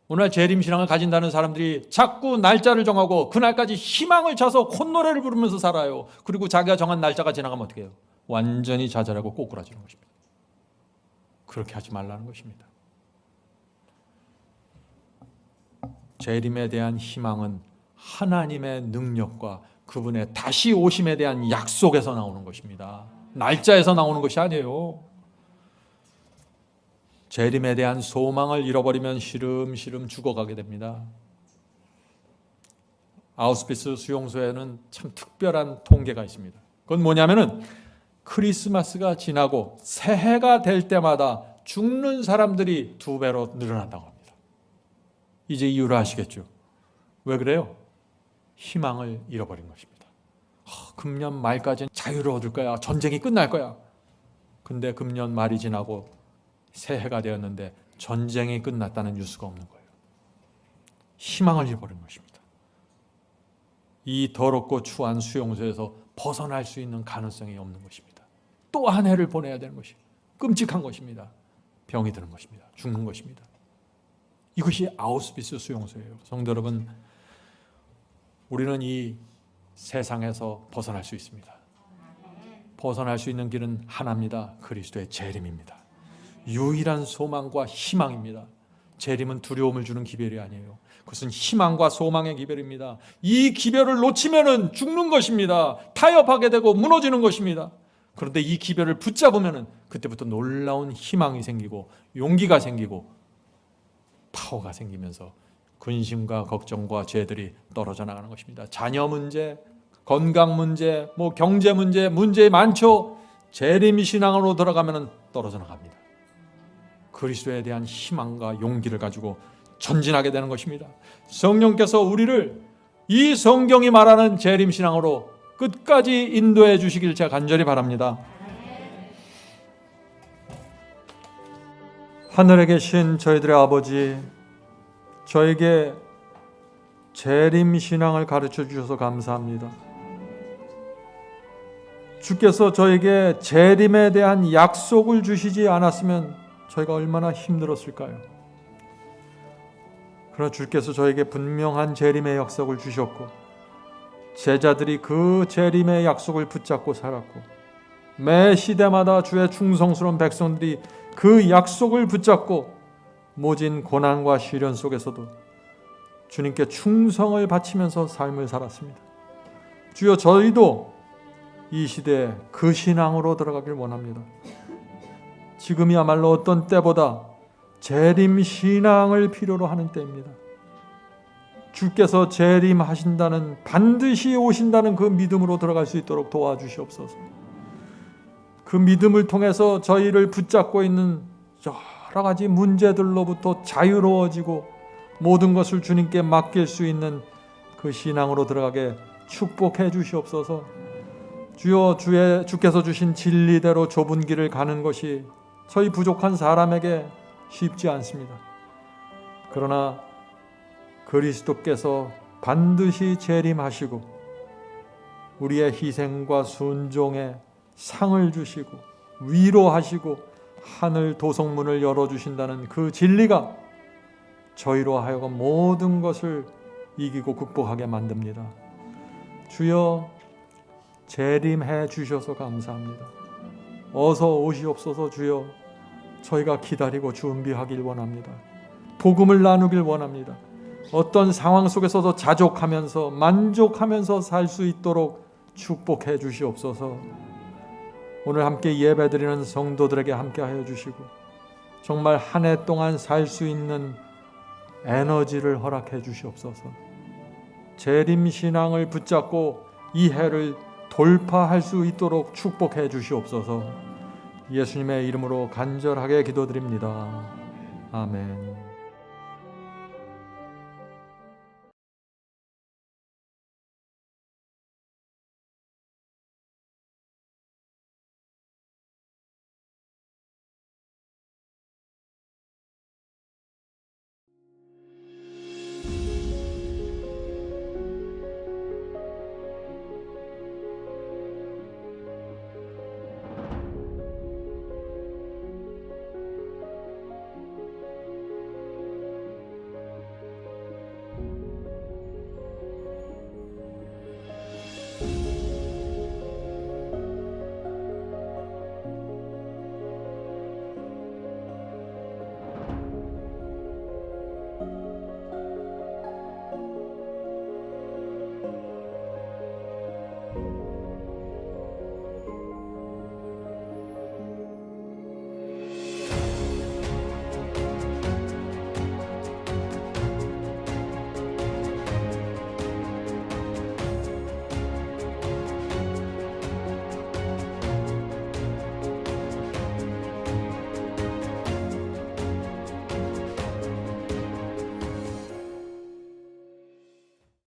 오늘 재림신앙을 가진다는 사람들이 자꾸 날짜를 정하고 그날까지 희망을 차서 콧노래를 부르면서 살아요. 그리고 자기가 정한 날짜가 지나가면 어떻게 해요? 완전히 좌절하고 꼬꾸라지는 것입니다. 그렇게 하지 말라는 것입니다. 재림에 대한 희망은 하나님의 능력과 그분의 다시 오심에 대한 약속에서 나오는 것입니다. 날짜에서 나오는 것이 아니에요. 재림에 대한 소망을 잃어버리면 시름시름 죽어가게 됩니다. 아우슈비츠 수용소에는 참 특별한 통계가 있습니다. 그건 뭐냐면은 크리스마스가 지나고 새해가 될 때마다 죽는 사람들이 2배로 늘어난다고 합니다. 이제 이유를 아시겠죠? 왜 그래요? 희망을 잃어버린 것입니다. 금년 말까지는 자유를 얻을 거야. 전쟁이 끝날 거야. 근데 금년 말이 지나고 새해가 되었는데 전쟁이 끝났다는 뉴스가 없는 거예요. 희망을 잃어버린 것입니다. 이 더럽고 추한 수용소에서 벗어날 수 있는 가능성이 없는 것입니다. 또 한 해를 보내야 되는 것이 끔찍한 것입니다. 병이 드는 것입니다. 죽는 것입니다. 이것이 아우슈비츠 수용소예요. 성도 여러분, 우리는 이 세상에서 벗어날 수 있습니다. 벗어날 수 있는 길은 하나입니다. 그리스도의 재림입니다. 유일한 소망과 희망입니다. 재림은 두려움을 주는 기별이 아니에요. 그것은 희망과 소망의 기별입니다. 이 기별을 놓치면은 죽는 것입니다. 타협하게 되고 무너지는 것입니다. 그런데 이 기별을 붙잡으면은 그때부터 놀라운 희망이 생기고 용기가 생기고 파워가 생기면서 근심과 걱정과 죄들이 떨어져 나가는 것입니다. 자녀 문제, 건강 문제, 경제 문제, 문제 많죠. 재림 신앙으로 들어가면은 떨어져 나갑니다. 그리스도에 대한 희망과 용기를 가지고 전진하게 되는 것입니다. 성령께서 우리를 이 성경이 말하는 재림신앙으로 끝까지 인도해 주시길 제가 간절히 바랍니다. 하늘에 계신 저희들의 아버지, 저에게 재림신앙을 가르쳐 주셔서 감사합니다. 주께서 저에게 재림에 대한 약속을 주시지 않았으면 저희가 얼마나 힘들었을까요? 그러나 주께서 저에게 분명한 재림의 약속을 주셨고 제자들이 그 재림의 약속을 붙잡고 살았고 매 시대마다 주의 충성스러운 백성들이 그 약속을 붙잡고 모진 고난과 시련 속에서도 주님께 충성을 바치면서 삶을 살았습니다. 주여, 저희도 이 시대에 그 신앙으로 들어가길 원합니다. 지금이야말로 어떤 때보다 재림 신앙을 필요로 하는 때입니다. 주께서 재림하신다는, 반드시 오신다는 그 믿음으로 들어갈 수 있도록 도와주시옵소서. 그 믿음을 통해서 저희를 붙잡고 있는 여러 가지 문제들로부터 자유로워지고 모든 것을 주님께 맡길 수 있는 그 신앙으로 들어가게 축복해 주시옵소서. 주여, 주께서 주신 진리대로 좁은 길을 가는 것이 저희 부족한 사람에게 쉽지 않습니다. 그러나 그리스도께서 반드시 재림하시고 우리의 희생과 순종에 상을 주시고 위로하시고 하늘 도성문을 열어주신다는 그 진리가 저희로 하여금 모든 것을 이기고 극복하게 만듭니다. 주여, 재림해 주셔서 감사합니다. 어서 오시옵소서. 주여, 저희가 기다리고 준비하길 원합니다. 복음을 나누길 원합니다. 어떤 상황 속에서도 자족하면서 만족하면서 살 수 있도록 축복해 주시옵소서. 오늘 함께 예배드리는 성도들에게 함께하여 주시고 정말 한 해 동안 살 수 있는 에너지를 허락해 주시옵소서. 재림신앙을 붙잡고 이 해를 돌파할 수 있도록 축복해 주시옵소서. 예수님의 이름으로 간절하게 기도드립니다. 아멘.